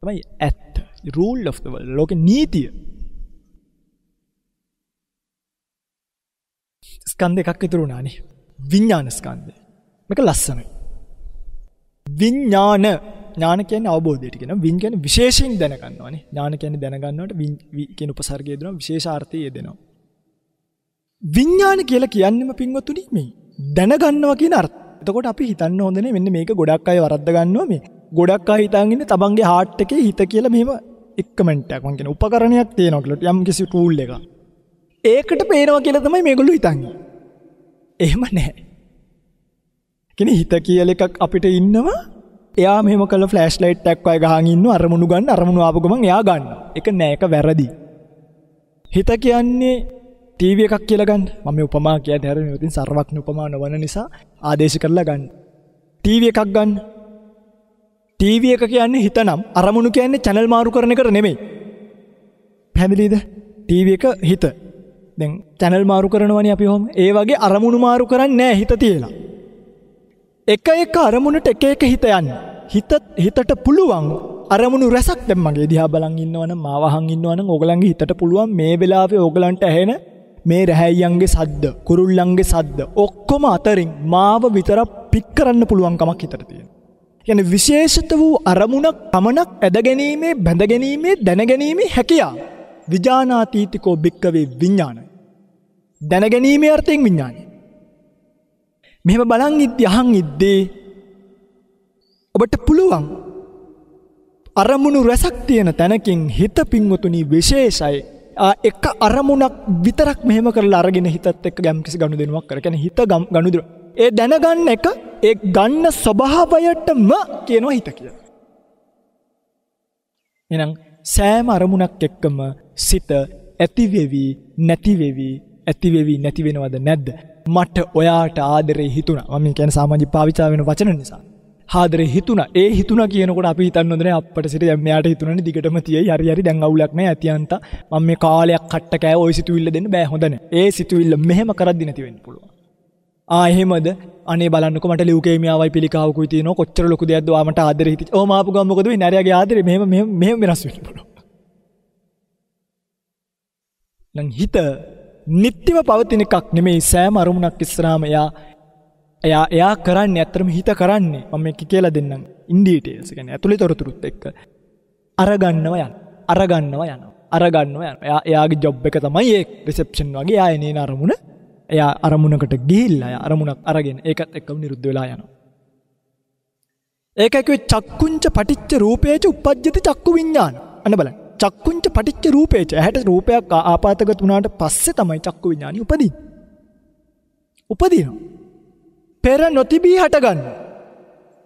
Speaker 1: තමයි ඇත්ත. rule of the world. ලෝක නීතිය. ස්කන්ධ එකක් ඉතුරු වුණානේ. විඥාන ස්කන්ධය. මේක ලස්සනයි. විඥාන ඥාන කියන්නේ අවබෝධයට කියනවා. වින් කියන්නේ විශේෂයෙන් දැනගන්නවානේ. ඥාන කියන්නේ දැනගන්නවට වි කියන උපසර්ගය දෙනවා. විශේෂාර්ථය යෙදෙනවා. විඥාන කියලා කියන්නේම පින්වතුනි මේ දැනගන්නවා කියන අර්ථය. එතකොට අපි හිතන්න හොඳ නේ මෙන්න මේක ගොඩක් අය වරද්ද ගන්නවා මේ. ගොඩක් අය හිතන් ඉන්නේ තමන්ගේ හાર્ට් එකේ හිත කියලා මෙහෙම එක්කමෙන්ට් එකක් මං කියන උපකරණයක් තියෙනවා කියලා යම් කිසි ටූල් එකක්. ඒකට පේනවා කියලා තමයි මේගොල්ලෝ හිතන්නේ. එහෙම නැහැ. කියන්නේ හිත කියලා එකක් අපිට ඉන්නවා. එයා මෙහෙම කළ ෆ්ලෑෂ් ලයිට් එකක් වගේ ගහන් ඉන්නවා අරමුණු ගන්න අරමුණු ආපු ගමන් එයා ගන්නවා. ඒක නෑ ඒක වැරදි. හිත කියන්නේ ටීවී එකක් කියලා ගන්න. මම මේ උපමා කියන්නේ හරියට මෙතන සර්වඥ උපමා නොවන නිසා ආදේශ කරලා ගන්න. ටීවී එකක් ගන්න. ටීවී එක කියන්නේ හිතනම් අරමුණු කියන්නේ channel මාරු කරන එක නෙමෙයි. පැහැදිලිද? ටීවී එක හිත. දැන් channel මාරු කරනවනේ අපි ඔහොම. ඒ වගේ අරමුණු මාරු කරන්නේ නැහැ හිත තියලා. එක අරමුණට එක හිත යන්න. හිතට පුළුවන් අරමුණු රැසක් දැන් මගේ දිහා බලන් ඉන්නවනම් මාව අහන් ඉන්නවනම් ඕගලන්ගේ හිතට පුළුවන් මේ වෙලාවේ ඕගලන්ට ඇහෙන මේ රැහැයියන්ගේ සද්ද, කුරුල්ලන්ගේ සද්ද ඔක්කොම අතරින් මාව විතරක් පික් කරන්න පුළුවන් කමක් හිතට තියෙනවා. කියන්නේ විශේෂිත වූ අරමුණක් පමණක් ඇදගැනීමේ, බැඳගැනීමේ, දැනගැනීමේ හැකියාව. විඥානාතීතිකෝ භික්කවේ විඥානයි. දැනගැනීමේ අර්ථයෙන් විඥානයි. මෙහෙම බලන් ඉද්දී අහන් ඉද්දී ඔබට පුළුවන් අරමුණු රැසක් තියෙන තැනකින් හිත පින්වතුනි විශේෂයි. එක අරමුණක් විතරක් මෙහෙම කරලා අරගෙන හිතත් එක්ක ගැම්කිසි ගනුදෙනුවක් කර. කියන්නේ හිත ගනුදෙනු. ඒ දැනගන්න එක ඒ ගන්න ස්වභාවයටම කියනවා හිත කියලා. එහෙනම් සෑම අරමුණක් එක්කම සිත ඇති වෙවි නැති වෙවි ඇති වෙවි නැති වෙනවද නැද්ද? මට ඔයාට ආදරේ හිතුණා. මම කියන්නේ සාමාන්‍ය භාවිතා වෙන වචන නිසා. ආදරේ හිතුණා. ඒ හිතුණා කියනකොට අපි හිතන්න හොඳ නැහැ අප්පට සිට දැන් මෙයාට හිතුණානේ දිගටම තියයි. හරි හරි දැන් අවුලක් නැහැ ඇතියන්ත. මම මේ කාලයක් කට්ට කෑ ওই සිතුවිල්ල දෙන්න බෑ හොඳ නැහැ. ඒ සිතුවිල්ල මෙහෙම කරද්දි නැති වෙන්න පුළුවන්. එහෙමද? අනේ බලන්නකො මට ලියුකේමියාවයි පිළිකාවකුයි තියෙනවා. කොච්චර ලොකු දෙයක්ද ඔයා මට ආදරේ හිතෙච්ච. ඕම ආපු ගමන් මොකද වෙන්නේ? අරයාගේ ආදරේ මෙහෙම වෙනස් වෙන්න පුළුවන්. නම් හිත නිට්ටිව පවතින එකක් නෙමෙයි. සෑම අරමුණක් ඉස්සරහම එයා කරන්නේ ඇත්තටම හිත කරන්නේ මම මේක කියලා දෙන්නම් ඉන් ඩීටේල්ස්. කියන්නේ ඇතුළේ තොරතුරුත් එක්ක අරගන්නවා යනවා. එයාගේ ජොබ් එක තමයි ඒ රිසෙප්ෂන් වගේ. එයා එනේන අරමුණ එයා අරමුණකට ගිහිල්ලා අරමුණක් අරගෙන ඒකත් එක්කම නිරුද්ධ වෙලා යනවා. ඒකයි කිව්වේ චක්කුංච පටිච්ච රූපේච උප්පජ්ජති චක්කු විඤ්ඤාණ. අන්න බලන්න. චක්කුංච පටිච්ච රූපේච. ඇහැට රූපයක් ආපాతගත වුණාට පස්සේ තමයි චක්කු විඤ්ඤාණි උපදිනවා. පෙර නොතිබී හටගන්න.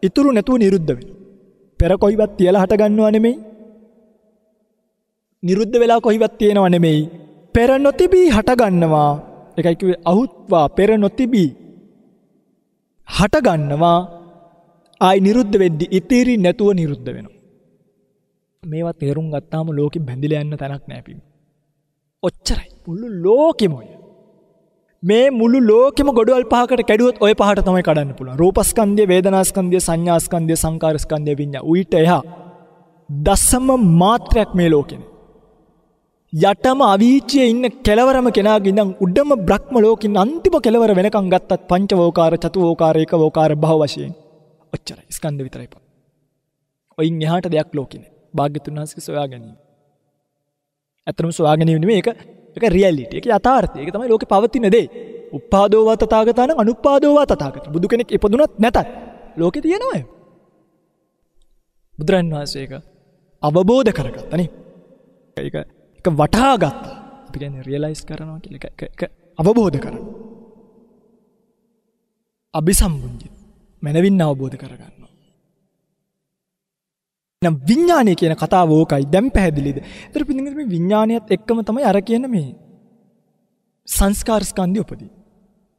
Speaker 1: ඉතුරු නැතුව නිරුද්ධ වෙනවා. පෙර කොයිවත් තියලා හටගන්නව නෙමෙයි. නිරුද්ධ වෙලා කොයිවත් තියෙනව නෙමෙයි. පෙර නොතිබී හටගන්නවා. ඒකයි කිව්වේ අහුත්වා පෙර නොතිබී හටගන්නවා. ආයි නිරුද්ධ වෙද්දි ඉතිරි නැතුව නිරුද්ධ වෙනවා. මේවා තේරුම් ගත්තාම ලෝකෙ බැඳිලා යන්න තැනක් නැහැ පින්. ඔච්චරයි. මුළු ලෝකෙම ඔය. මේ මුළු ලෝකෙම ගොඩවල් පහකට කැඩුවොත් ඔය පහට තමයි කඩන්න පුළුවන්. රූපස්කන්ධය, වේදනාස්කන්ධය, සංඥාස්කන්ධය, සංකාරස්කන්ධය, විඤ්ඤාණ. උයිට එහා දසම මාත්‍රයක් මේ ලෝකෙනේ. යටම අවීචියේ ඉන්න කෙලවරම කෙනාගේ ඉඳන් උඩම බ්‍රහ්ම ලෝකින් අන්තිම කෙලවර වෙනකන් ගත්තත් පංචවෝකාර, චතුවෝකාර, ඒකවෝකාර භව වශයෙන්. ඔච්චරයි. ස්කන්ධ විතරයි පා. ඔයින් එහාට දෙයක් ලෝකෙ නෑ. භාග්‍යතුන් වහන්සේ සොයා ගැනීම. ඇත්තටම සොයා ගැනීම නෙමෙයි ඒක රියැලිටි. ඒක යථාර්ථය. ඒක තමයි ලෝකේ පවතින දේ. උප්පාදෝ වා තථාගතාන අනුප්පාදෝ වා තථාගත. බුදු කෙනෙක් ඉපදුනත් නැතත් ලෝකේ තියෙනවා ඒක. බුදුරන් වහන්සේ ඒක අවබෝධ කරගත්තා නේ. ඒක වටහා ගත්තා. අපි කියන්නේ රියලයිස් කරනවා කියලා. ඒක අවබෝධ කරගන්න. අபிසම්බුද්ධි. මනවින් අවබෝධ කරගන්නවා. නම් විඥානය කියන කතාව ඕකයි. දැන් පැහැදිලිද? ඒතර පිටින් මේ විඥානියත් එක්කම තමයි අර කියන මේ සංස්කාර ස්කන්ධය උපදී.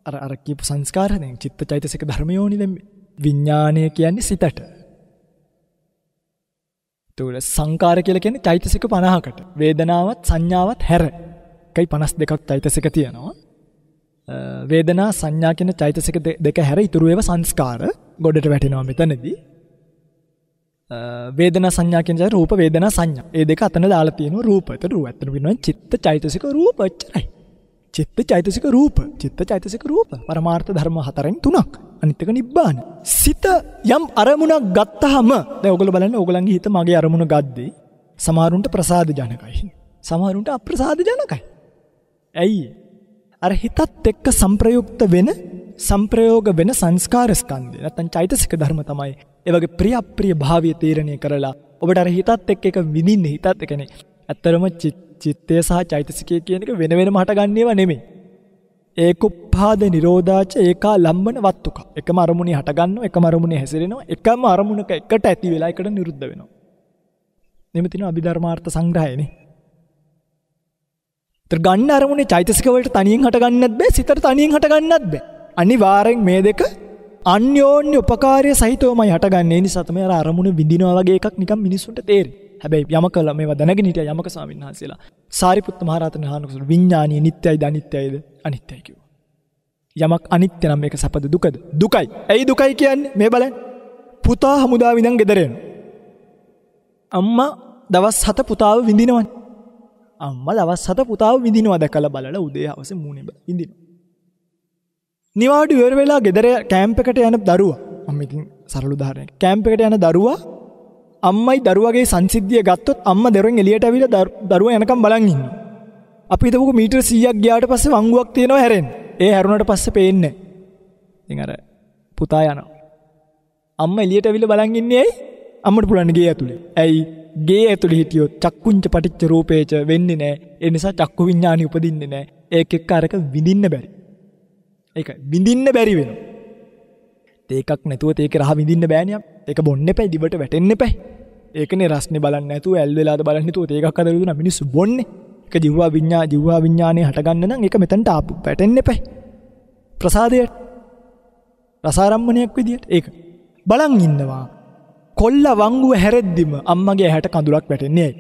Speaker 1: අර කියපු සංස්කාර දැන් චිත්තචෛතසික ධර්මයෝනි දැන් විඥානය කියන්නේ සිතට. ඒතකොට සංකාර කියලා කියන්නේ චෛතසික 50කට. වේදනාවත් සංඥාවත් හැර. එකයි 52ක් චෛතසික තියෙනවා. වේදනා සංඥා කියන චෛතසික දෙක හැර ඉතුරු ඒවා සංස්කාර ගොඩට වැටෙනවා මෙතනදී. වේදනා සංඥා කියන ජාති රූප වේදනා සංඥා. ඒ දෙක අතන දාලා තියෙනවා රූප. ඒතර රූප ඇත්තට වෙනවා චිත්ත චෛතසික රූප එච්චරයි. චිත්ත චෛතසික රූප. චිත්ත චෛතසික රූප. පරමාර්ථ ධර්ම හතරෙන් තුනක්. අනිත් එක නිබ්බාන. සිත යම් අරමුණක් ගත්තාම දැන් ඔයගොල්ලෝ බලන්න ඔයගොල්ලන්ගේ හිත මගේ අරමුණ ගද්දී සමහරුන්ට ප්‍රසාද ජනකයි. සමහරුන්ට අප්‍රසාද ජනකයි. ඇයි? අර හිතත් එක්ක සංප්‍රයුක්ත වෙන සංප්‍රයෝග වෙන සංස්කාර ස්කන්ධය නැත්නම් චෛතසික ධර්ම තමයි ඒ වගේ ප්‍රිය අප්‍රිය භාවය තීරණය කරලා ඔබට අර හිතත් එක්ක එක විඳින්න හිතත් එකනේ. ඇත්තරම චිත්තය සහ චෛතසිකය කියන එක වෙන වෙනම හටගන්නේව නෙමෙයි. ඒකුප්පාද නිරෝධාච ඒකා ලම්බන වත්තුක. එකම අරමුණේ හටගන්නවා, එකම අරමුණේ හැසිරෙනවා, එකම අරමුණක එකට ඇති වෙලා එකට නිරුද්ධ වෙනවා. නෙමෙයි තියෙන අභිධර්මාර්ථ සංග්‍රහයනේ. ඒතර ගන්න අරමුණේ චෛතසික වලට තනියෙන් හටගන්නත් බෑ, සිතට තනියෙන් හටගන්නත් බෑ. අනිවාර්යෙන් මේ දෙක අන්‍යෝන්‍ය උපකාරය සහිතවමයි හටගන්නේ. ඒ නිසා තමයි අර අරමුණ විඳිනවා වගේ එකක් නිකන් මිනිස්සුන්ට තේරෙන්නේ. හැබැයි යමක මේවා දැනගෙන හිටියා යමක ස්වාමීන් වහන්සේලා සාරිපුත්ත මහ රහතන් වහන්සේ විඥානීය නිට්ටයයිද අනිත්‍යයිද? අනිත්‍යයි කිව්වා. යමක් අනිත්‍ය නම් මේක සැපද දුකද? දුකයි. ඇයි දුකයි කියන්නේ? මේ බලන්න. පුතා හමුදාව ඉඳන් ගෙදර එනවා. අම්මා දවස් 7 පුතාව විඳිනවනේ. අම්මා දවස් 7 පුතාව විඳිනවා දැකලා බලලා උදේ හවස මූණේ විඳිනවා. නිවාඩු ඉවර වෙලා ගෙදර කැම්ප් එකට යන දරුවා මම ඉතින් සරල උදාහරණයක්. කැම්ප් එකට යන දරුවා අම්මයි දරුවගේ සංසිද්ධිය ගත්තොත් අම්මා දරුවෙන් එළියට ඇවිල්ලා දරුවා යනකම් බලන් ඉන්නවා. අපි හිතමුකෝ මීටර 100ක් ගියාට පස්සේ වංගුවක් තියෙනවා හැරෙන්න. ඒ හැරුණාට පස්සේ පේන්නේ නැහැ. ඉතින් අර පුතා යනවා. අම්මා එළියට ඇවිල්ලා බලන් ඉන්නේ ඇයි? අම්මට පුළුවන් ගේ ඇතුලේ. ඇයි? ගේ ඇතුලේ හිටියොත් චක්කුංච පටිච්ච රූපේච වෙන්නේ නැහැ. ඒ නිසා චක්කු විඥානෙ උපදින්නේ නැහැ. ඒක එක්ක අරක විඳින්න බැරි. ඒක විඳින්න බැරි වෙනවා. ඒකක් නැතුව ඒක රහ විඳින්න බෑනේ. ඒක බොන්න එපයි, දිවට වැටෙන්න එපයි. ඒකනේ රස්නේ බලන්න නැතුව ඇල් වෙලාද බලන්න නැතුව ඒකක් හදලා දුන්නා මිනිස්සු බොන්නේ. ඒක ජීවා විඥානේ හටගන්න නම් ඒක මෙතනට ආපු වැටෙන්න එපයි. ප්‍රසාදයට රසාරම්මණයක් විදියට ඒක බලන් ඉන්නවා. කොල්ල වංගුව හැරෙද්දිම අම්මගේ ඇහැට කඳුලක් වැටෙන්නේ ඇයි?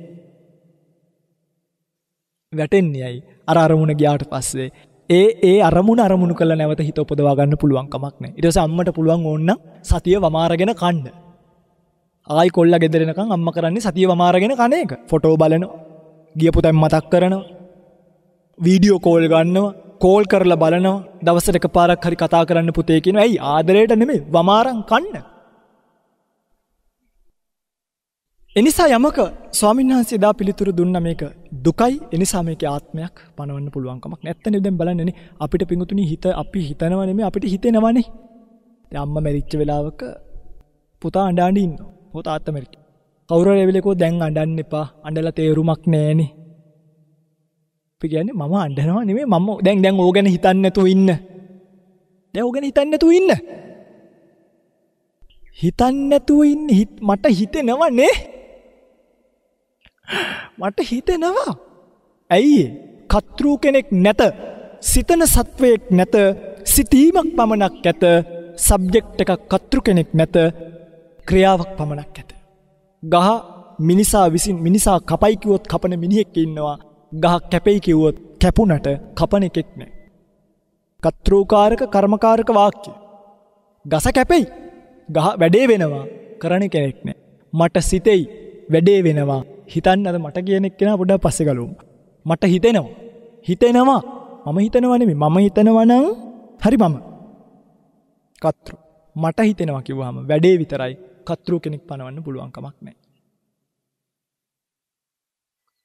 Speaker 1: වැටෙන්නේ ඇයි? අර අරමුණ ගියාට පස්සේ ඒ අරමුණු කළ නැවත හිත උපදවා ගන්න පුළුවන් කමක් නැහැ. ඊට පස්සේ අම්මට පුළුවන් ඕන්න සතිය වමාරගෙන කන්න. ආයි කොල්ල ගෙදර එනකන් අම්මා කරන්නේ සතිය වමාරගෙන කන එක. ෆොටෝ බලනවා. ගියපු තැන් මතක් කරනවා. වීඩියෝ කෝල් ගන්නවා. කෝල් කරලා බලනවා. දවසට එකපාරක් හරි කතා කරන්න පුතේ කියනවා. ඇයි ආදරයට නෙමෙයි වමාරන් කන්න. එනිසා යමක ස්වාමීන් වහන්සේ දා පිළිතුරු දුන්න මේක දුකයි. එනිසා මේකේ ආත්මයක් පනවන්න පුළුවන් කමක් නැත්තනේ. දැන් බලන්නනේ අපිට පිඟුතුණි හිත අපි හිතනවා නෙමෙයි අපිට හිතෙනවනේ. දැන් අම්මා මැරිච්ච වෙලාවක පුතා අඬ ඉන්නවා. හො තාත්තා මැරිච්ච. කවුරු හරි ඇවිල්ලා දැන් අඬන්න එපා. අඬලා තේරුමක් නැහැනේ. අපි කියන්නේ මම අඬනවා නෙමෙයි මම දැන් ඕක ගැන හිතන්නේ නැතුව ඉන්න. දැන් ඕක ගැන හිතන්නේ නැතුව ඉන්න. හිතන්නේ නැතුව ඉන්න මට හිතෙනවා නේ. මට හිතෙනවා. ඇයි? කතෘ කෙනෙක් නැත. සිතන සත්වයක් නැත. සිතීමක් පමණක් ඇත. සබ්ජෙක්ට් එකක් කතෘ කෙනෙක් නැත. ක්‍රියාවක් පමණක් ඇත. ගහ මිනිසා කපයි කිව්වොත් කපන මිනිහෙක් ඉන්නවා. ගහ කැපෙයි කිව්වොත් කැපුණට කපන එකෙක් නැහැ. කතෘකාරක කර්මකාරක වාක්‍ය. ගස කැපෙයි. ගහ වැඩේ වෙනවා. කරන කෙනෙක් නැහැ. මට සිතෙයි වැඩේ වෙනවා. හිතන්න අද මට කියන එක්කෙනා පොඩ්ඩක් පස්සේ ගලවමු. මට හිතෙනවා. මම හිතනවා නෙමෙයි. මම හිතනවා නම් හරි මම. කතෘ. මට හිතෙනවා කිව්වහම වැඩේ විතරයි. කතෘ කෙනෙක් පනවන්න පුළුවන් කමක් නැහැ.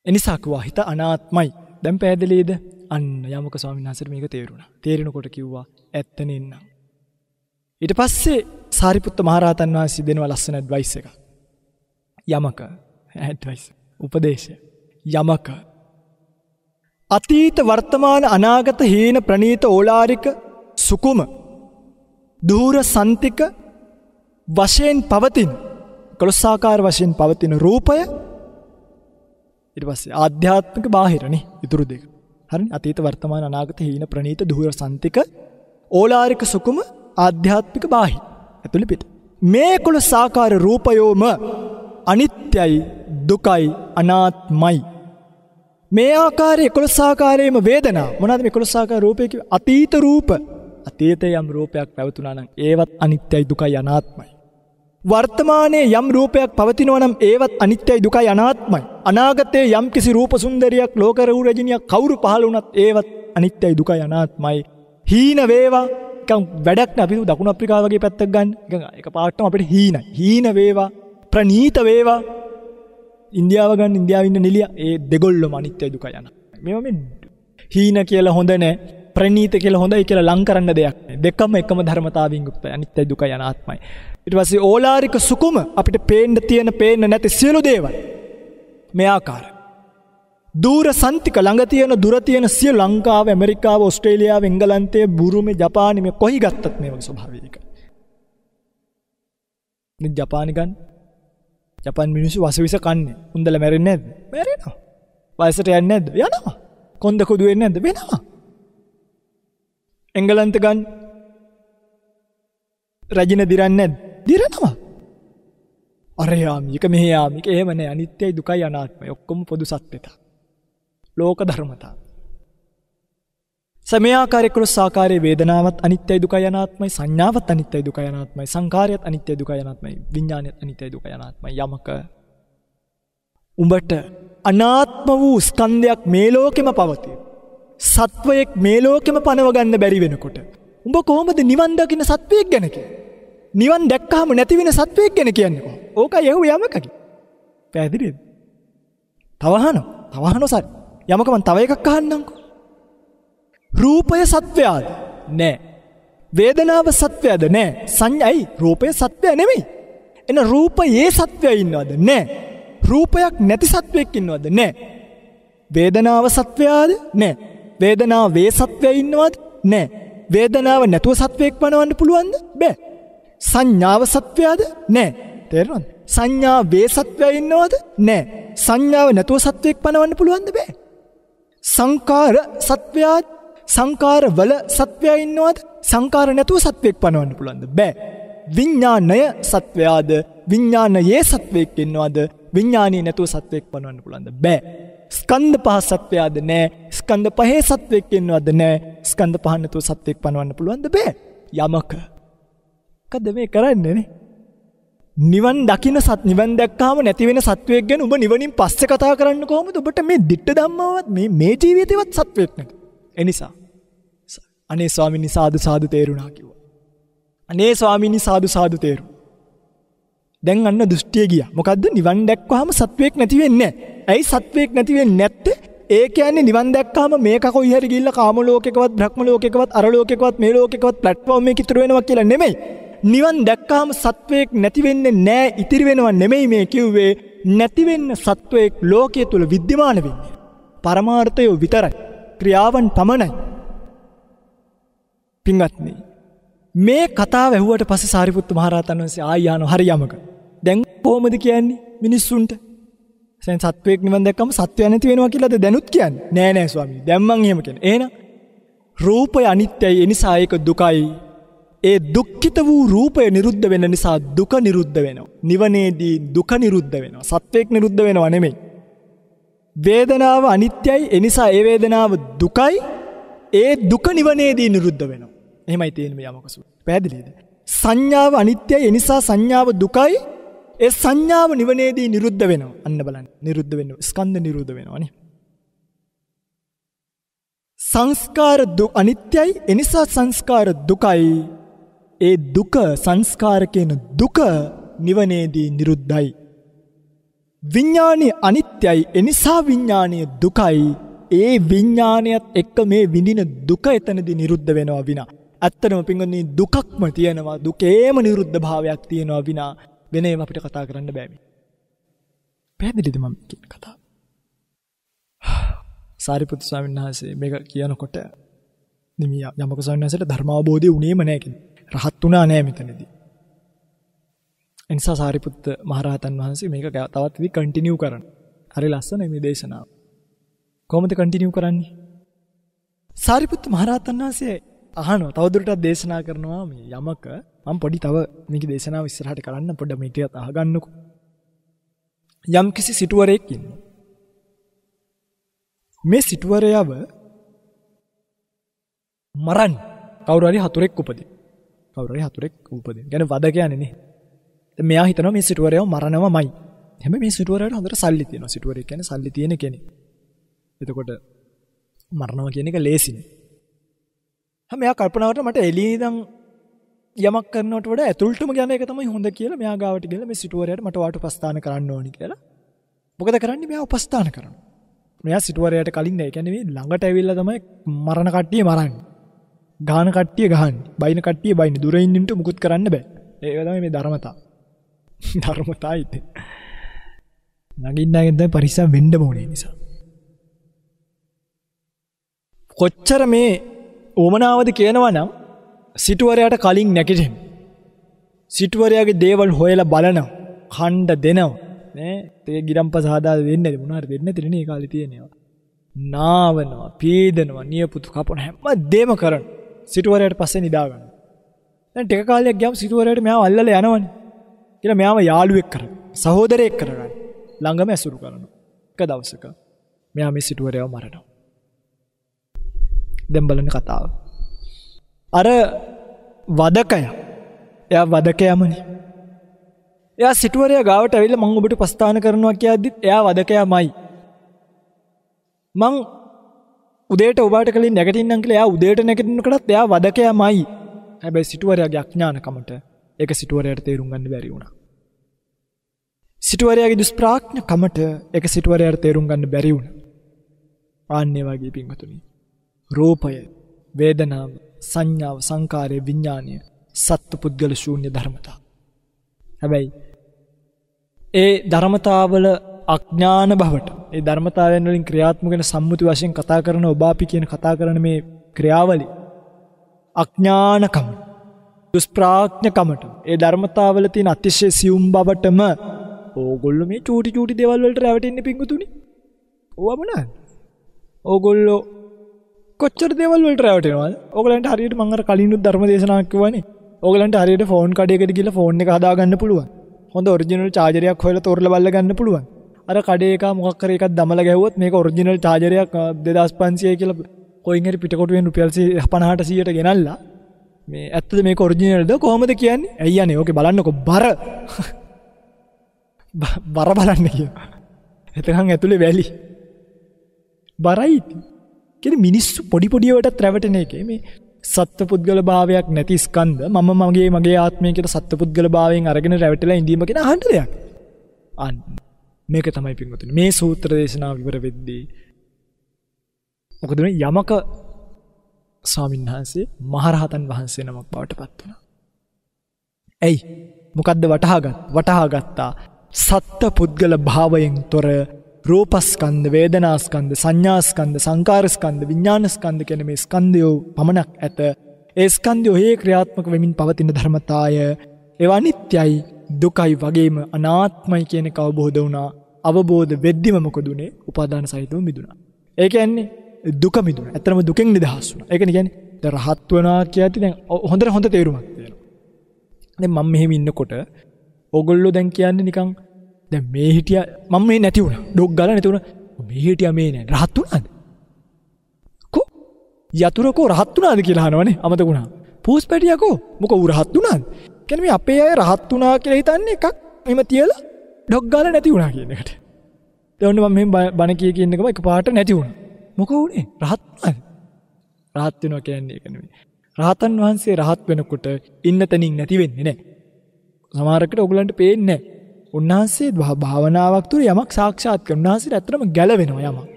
Speaker 1: එනිසා කිව්වා හිත අනාත්මයි. දැන් පැහැදිලිද? අන්න යමක ස්වාමීන් වහන්සේට මේක තේරුණා. තේරෙනකොට කිව්වා ඇත්ත නෙන්නම්. ඊට පස්සේ සාරිපුත්ත මහරහතන් වහන්සේ දෙනවා ලස්සන ඇඩ්වයිස් එකක්. යමක ඇඩ්වයිස් උපදේශය. යමක අතීත වර්තමාන අනාගත හීන ප්‍රනීත ඕලාරික සුකුම දූර සන්තික වශයෙන් පවතින 11 ආකාර වශයෙන් පවතින රූපය ඊට පස්සේ ආධ්‍යාත්මික බාහිරනේ ඉතුරු දෙක. හරිනේ? අතීත වර්තමාන අනාගත හීන ප්‍රනීත දූර සන්තික ඕලාරික සුකුම ආධ්‍යාත්මික බාහිර ඇතුළේ පිට. මේ 11 ආකාර රූපයෝම අනිත්‍යයි දුකයි අනාත්මයි. මේ ආකාරයේ 11 ආකාරයේම වේදනා මොනවාද මේ 11 ආකාර රූපේ කිව්වේ? අතීත රූප. අතීතයේ යම් රූපයක් පැවතුනා නම් ඒවත් අනිත්‍යයි දුකයි අනාත්මයි. වර්තමානයේ යම් රූපයක් පවතිනවා නම් ඒවත් අනිත්‍යයි දුකයි අනාත්මයි. අනාගතයේ යම් කිසි රූප සුන්දරියක් ලෝක රූපජිනියක් කවුරු පහළ වුණත් ඒවත් අනිත්‍යයි දුකයි අනාත්මයි. හීන වේවා නිකන් වැඩක් නෑ. අපි දකුණු අප්‍රිකාව වගේ පැත්තක් ගන්න. නිකන් එක පාටම අපිට හීනයි. හීන වේවා ප්‍රනීත වේවා. ඉන්දියාව ගන්න ඉන්දියාවේ ඉන්න නිලිය ඒ දෙගොල්ලම අනිත්‍යයි දුකයි අනාත්මයි. මේවා මේ හීන කියලා හොඳ නෑ. ප්‍රනීත කියලා හොඳයි කියලා ලං කරන්න දෙයක් නෑ. දෙකම එකම ධර්මතාවයෙන් යුක්තයි. අනිත්‍යයි දුකයි අනාත්මයි. ඊට පස්සේ ඕලාරික සුකුම අපිට පේන්න නැති සියලු දේවල් මේ ආකාරය. දූර සන්තික ළඟ තියෙන දුර තියෙන සියලු ලංකාව, ඇමරිකාව, ඕස්ට්‍රේලියාව, එංගලන්තය, බුරුමෙ, ජපානෙ මේ කොහි ගත්තත් මේ වගේ ස්වභාවයක. මේ ජපානි ගන්න. ජපාන් මිනිස්සු වසවිස කන්නේ. උන්දල මැරෙන්නේ නැද්ද? මැරෙනවා. වයසට යන්නේ නැද්ද? යනවා. කොන්ද කුදු වෙන්නේ නැද්ද? වෙනවා. එංගලන්ත ගන්න. රජින දිරන්නේ නැද්ද? දිරනවා. අර යාමික මෙහෙ යාමික එහෙම නෑ. අනිත්‍යයි දුකයි අනාත්මයි. ඔක්කොම පොදු සත්‍යතා. ලෝක ධර්මතා. සමයාකාරයේ 11 ආකාරයේ වේදනාවත් අනිත්‍යයි දුකයි අනාත්මයි. සංඥාවත් අනිත්‍යයි දුකයි අනාත්මයි. සංඛාරයත් අනිත්‍යයි දුකයි අනාත්මයි. විඥානයත් අනිත්‍යයි දුකයි අනාත්මයි. යමක උඹට අනාත්ම වූ ස්කන්ධයක් මේ ලෝකෙම පවතී. සත්වයෙක් මේ ලෝකෙම පනව ගන්න බැරි වෙනකොට උඹ කොහොමද නිවන් දකින්න සත්වයෙක් ගැන කියන්නේ? නිවන් දැක්කහම නැති වෙන සත්වයෙක් ගැන කියන්නේ කොහොමද? ඕකයි යහුව යමකකි. පැහැදිලිද? තව අහනවා සර්. යමක මං තව එකක් අහන්නම්කෝ. රූපය සත්වයාද? නෑ. වේදනාව සත්වයාද? නෑ. සංඥායි රූපය සත්වය නෙමෙයි. එන රූපයේ සත්වය ඉන්නවද? නෑ. රූපයක් නැති සත්වයක් ඉන්නවද? නෑ. වේදනාව සත්වයාද? නෑ. වේදනාව වේ සත්වය ඉන්නවද? නෑ. වේදනාව නැතුව සත්වයක් පනවන්න පුළුවන්ද? බෑ. සංඥාව සත්වයාද? නෑ. තේරෙනවද? සංඥා වේ සත්වය ඉන්නවද? නෑ. සංඥාව නැතුව සත්වයක් පනවන්න පුළුවන්ද? බෑ. සංකාර සත්වයාද? සංකාර වල සත්වයා ඉන්නවද? සංකාර නැතුව සත්වයක් පනවන්න පුළුවන්ද? බෑ. විඥානය සත්වයාද? විඥානයේ සත්වයක් ඉන්නවද? විඥානීය නැතුව සත්වයක් පනවන්න පුළුවන්ද? බෑ. ස්කන්ධ පහ සත්වයාද? නෑ. ස්කන්ධ පහේ සත්වයක් ඉන්නවද? නෑ. ස්කන්ධ පහ නැතුව සත්වයක් පනවන්න පුළුවන්ද? බෑ. යමක. මොකද මේ කරන්නේ නේ? නිවන් දකින්න නිවන් දැක්කාම නැති වෙන සත්වයක් ගැන ඔබ නිවනින් පස්සේ කතා කරන්න කොහොමද? ඔබට මේ දිට්ඨ ධම්මවත් මේ ජීවිතේවත් සත්වයක් නැත. එනිසා අනේ ස්වාමීනි සාදු සාදු තේරුණා කිව්වා. අනේ ස්වාමීනි සාදු සාදු තේරු. දැන් අන්න දෘෂ්ටිය ගියා. මොකද්ද? නිවන් දැක්කවම සත්වයක් නැති වෙන්නේ නැහැ. ඇයි සත්වයක් නැති වෙන්නේ නැත්තේ? ඒ කියන්නේ නිවන් දැක්කම මේක කොයි හරි ගිහිල්ලා කාම ලෝකයකවත් බ්‍රහ්ම ලෝකයකවත් අර ලෝකයකවත් මේ ලෝකයකවත් ප්ලැට්ෆෝම් එකක ඉතුරු වෙනවා කියලා නෙමෙයි. නිවන් දැක්කම සත්වයක් නැති වෙන්නේ නැහැ, ඉතිරි වෙනව නෙමෙයි මේ කිව්වේ. නැති වෙන්න සත්වයක් ලෝකයේ තුල विद्यमान වෙන්නේ. පරමාර්ථය විතරයි. ක්‍රියාවන් පමණයි. පින්වත්නි, මේ කතාව ඇහුවට පස්සේ සාරිපුත්ත මහ රහතන් වහන්සේ ආයහන හරි යමක. දැන් කොහොමද කියන්නේ මිනිස්සුන්ට? දැන් සත්වයක් නිවන් දැක්කම සත්වය නැති වෙනවා කියලාද දැනුත් කියන්නේ? නෑ ස්වාමී. දැන් මං එහෙම කියන්නේ. එහෙනම් රූපය අනිත්‍යයි, ඒ නිසා ඒක දුකයි. ඒ දුක්ඛිත වූ රූපය නිරුද්ධ වෙන නිසා දුක නිරුද්ධ වෙනවා. නිවනේදී දුක නිරුද්ධ වෙනවා. සත්වයක් නිරුද්ධ වෙනවා නෙමෙයි. වේදනාව අනිත්‍යයි, ඒ නිසා ඒ වේදනාව දුකයි. ඒ දුක නිවනේදී නිරුද්ධ වෙනවා. එහෙමයි තියෙන්නේ මේ යමක සූත්‍රය. පැහැදිලිද? සංඥාව අනිත්‍යයි, ඒ නිසා සංඥාව දුකයි. ඒ සංඥාව නිවනේදී නිරුද්ධ වෙනවා. අන්න බලන්න. නිරුද්ධ වෙනවා. ස්කන්ධ නිරුද්ධ වෙනවානේ. සංස්කාර අනිත්‍යයි, ඒ නිසා සංස්කාර දුකයි. ඒ දුක සංස්කාර කියන දුක නිවනේදී නිරුද්ධයි. විඥානීය අනිත්‍යයි, ඒ නිසා විඥානීය දුකයි. ඒ විඥානයත් එක්ක මේ විඳින දුක එතනදී නිරුද්ධ වෙනවා විනා. ඇත්තටම පින්වත්නි දුකක්ම තියෙනවා, දුකේම නිරුද්ධ භාවයක් තියෙනවා විනා වෙන ඒවා අපිට කතා කරන්න බෑ මේ. පැහැදිලිද මම කියන කතාව? සාරිපුත්තු ස්වාමීන් වහන්සේ මේක කියනකොට නිමිය යමක ස්වාමීන් වහන්සේට ධර්මාවබෝධය උනේම නැහැ කියන්නේ. රහත් උනා නැහැ මෙතනදී. එනිසා සාරිපුත්ත මහ රහතන් වහන්සේ මේක තවත් ඉතින් කන්ටිනියු කරන්න. හරි ලස්සනයි මේ දේශනාව. කොහොමද කන්ටිනියු කරන්නේ? සාරිපුත්ත මහ රහතන් වහන්සේ අහනවා තවදුරටත් දේශනා කරනවා මේ යමක. මම පොඩි තව මේක දේශනාව ඉස්සරහට කරන්න පොඩ්ඩක් මේ ටිකත් අහගන්නකො. යම් කිසි සිටුවරයෙක් ඉන්නවා. මේ සිටුවරයව මරන්න කවුරු හරි හතුරෙක් උපදින. කියන්නේ වද කියන්නේ නේ. දැන් මෙයා හිතනවා මේ සිටුවරයව මරනවමයි. හැබැයි මේ සිටුවරයට හොඳට සල්ලි තියෙනවා. සිටුවරය කියන්නේ සල්ලි තියෙන කෙනෙක්. එතකොට මරනවා කියන එක ලේසියි. මෙයා කල්පනා කරලා මට එළියේ ඉඳන් යමක් කරනවට වඩා ඇතුළටම යන එක තමයි හොඳ කියලා මෙයා ගාවට ගිහලා මේ සිටුවරයට මට වාට උපස්ථාන කරන්න ඕනි කියලා. මොකද කරන්නේ? මෙයා උපස්ථාන කරනවා. මෙයා සිටුවරයට කලින් නෑ. ඒ කියන්නේ මේ ළඟට ඇවිල්ලා තමයි මරණ කට්ටිය මරන්නේ. ගාන කට්ටිය ගහන්නේ. බයින කට්ටිය බයින්නේ. දුර ඉන්නින්ට මුකුත් කරන්න බෑ. ඒක තමයි මේ ධර්මතාව. ධර්මතාවයි. නගින්නගෙන් තමයි පරිස්සම් වෙන්න ඕනේ නිසා. කොච්චර මේ ඕමනාවද කියනවා නම් සිටුවරයාට කලින් නැගිටින්න. සිටුවරයාගේ දේවල් හොයලා බලනවා. ඛණ්ඩ දෙනවා. නේ? තේ ගිරම්පස හදාලා දෙන්නේ නැති මොනවාරි දෙන්නේ නැතිනේ මේ කාලේ තියෙනවා. නාවනවා, පීදනවා, නියපුතු කපන හැමදේම කරන. සිටුවරයාට පස්සේ නිදා ගන්න. දැන් ටික කාලයක් ගියාම සිටුවරයාට මෙයාව අල්ලලා යනවනේ. කියලා මෙයාව යාළුවෙක් කරගන්න. සහෝදරයෙක් කරගන්න. ළඟම ඇසුරු කරනවා. එක දවසක මෙයා මේ සිටුවරයාව මරනවා. දැන් බලන්න කතාව. අර වදකයා. එයා වදකයාමනේ. එයා සිටුවරයා ගාවට ඇවිල්ලා මම ඔබට ප්‍රස්ථාන කරනවා කියද්දිත් එයා වදකයාමයි. මං උදේට ඔබට කලින් නැගිටින්නම් කියලා එයා උදේට නැගිටිනකොටත් එයා වදකයාමයි. හැබැයි සිටුවරයාගේ අඥානකමට ඒක සිටුවරයාට තේරුම් ගන්න බැරි වුණා. සිටුවරයාගේ දුෂ්ප්‍රඥකමට ඒක සිටුවරයාට තේරුම් ගන්න බැරි වුණා. ආන්නේ වගේ පින්වතුනි. රූපය, වේදනාව, සංඥාව, සංකාරය, විඥානය සත්පුද්ගල ශූන්‍ය ධර්මතා. හැබැයි ඒ ධර්මතාවල අඥාන බවට, ඒ ධර්මතාවයන් වලින් ක්‍රියාත්මක වෙන සම්මුති වශයෙන් කතා කරන ඔබ අපි කියන කතා කරන මේ ක්‍රියාවලිය අඥානකම, දුෂ්ප්‍රඥකමට, ඒ ධර්මතාවල තියෙන අතිශය සියුම් බවටම ඕගොල්ලෝ මේ චූටි චූටි දේවල් වලට රැවටෙන්නේ පිංගුතුනි. ඕවම නෑ. ඕගොල්ලෝ කොච්චර දේවල් වලට රැවටෙනවද? ඕගලන්ට හරියට මම අර කලිනුත් ධර්ම දේශනාවක් කිව්වනේ. ඕගලන්ට හරියට ෆෝන් කඩේකට ගිහලා ෆෝන් එක හදා ගන්න පුළුවන්. හොඳ ඔරිජිනල් චාර්ජරයක් හොයලා තෝරලා බලලා ගන්න පුළුවන්. අර කඩේ එක මොකක් හරි එකක් දමලා ගැහුවොත් මේක ඔරිජිනල් චාර්ජරයක් 2500යි කියලා කොයින් හරි පිටකොටුවෙන් රුපියල් 50ට 100ට ගෙනල්ලා මේ ඇත්තද මේක ඔරිජිනල්ද කොහොමද කියන්නේ? ඇයි යන්නේ? ඕකේ බලන්නකො බර බලන්න කියනවා. එතකන් ඇතුලේ වැලි. බරයි. කියන්නේ මිනිස්සු පොඩි පොඩි වලට රැවටෙන එකේ මේ සත්පුද්ගල භාවයක් නැති ස්කන්ධ මම මගේ ආත්මය කියලා සත්පුද්ගල භාවයෙන් අරගෙන රැවටලා ඉඳීම කියන අහන්න දෙයක්. අන්න මේක තමයි පින්වතුනි මේ සූත්‍ර දේශනාව ඉවර වෙද්දී මොකද මේ යමක ස්වාමීන් වහන්සේ මහරහතන් වහන්සේ නමක් බවට පත් වුණා. ඇයි? මොකද්ද වටහාගත්තා සත්පුද්ගල භාවයෙන් තොර රූපස්කන්ධ, වේදනාස්කන්ධ, සංඥාස්කන්ධ, සංකාරස්කන්ධ, විඥානස්කන්ධ කියන මේ ස්කන්ධයෝ පමණක් ඇත. ඒ ස්කන්ධයෝ හේ ක්‍රියාත්මක වෙමින් පවතින ධර්මතාය ඒවා අනිත්‍යයි, දුකයි වගේම අනාත්මයි කියන එක අවබෝධ වුණා. අවබෝධ වෙද්දිම මොකද උනේ? උපාදාන සහිතව මිදුණා. ඒ කියන්නේ දුක මිදුණා. ඇත්තම දුකෙන් නිදහස් වුණා. ඒ කියන්නේ දැන් රහත් වෙනවා කියද්දි දැන් හොඳ තේරුමක් තියෙනවා. දැන් මම මෙහෙම ඉන්නකොට ඕගොල්ලෝ දැන් කියන්නේ නිකන් දැන් මේ හිටියා මම මේ නැති වුණා. ඩොග් ගාලා නැති වුණා. මේ හිටියා මේ නෑ. රහත් වුණාද? යතුරුකෝ රහත් වුණාද කියලා අහනවනේ. අමතක වුණා. පූස් පැටියකෝ මොකෝ ඌ රහත් වුණාද? කියන්නේ මේ අපේ අය රහත් වුණා කියලා හිතන්නේ එකක් එහෙම තියලා ඩොග් ගාලා නැති වුණා කියන එකට. දැන් මම මෙහෙම බණ කියනකම එකපාරට නැති වුණා. මොකෝ උනේ? රහත් වුණාද? රහත් වෙනවා කියන්නේ ඒක නෙමෙයි. රහතන් වහන්සේ රහත් වෙනකොට ඉන්න තැනින් නැති වෙන්නේ නැහැ. සමහරකට ඔයගලන්ට පේන්නේ නැහැ. උන්වහන්සේ භාවනාවක් තුර යමක් සාක්ෂාත් කරන උන්වහන්සේට ඇත්තටම ගැලවෙනවා යමක්.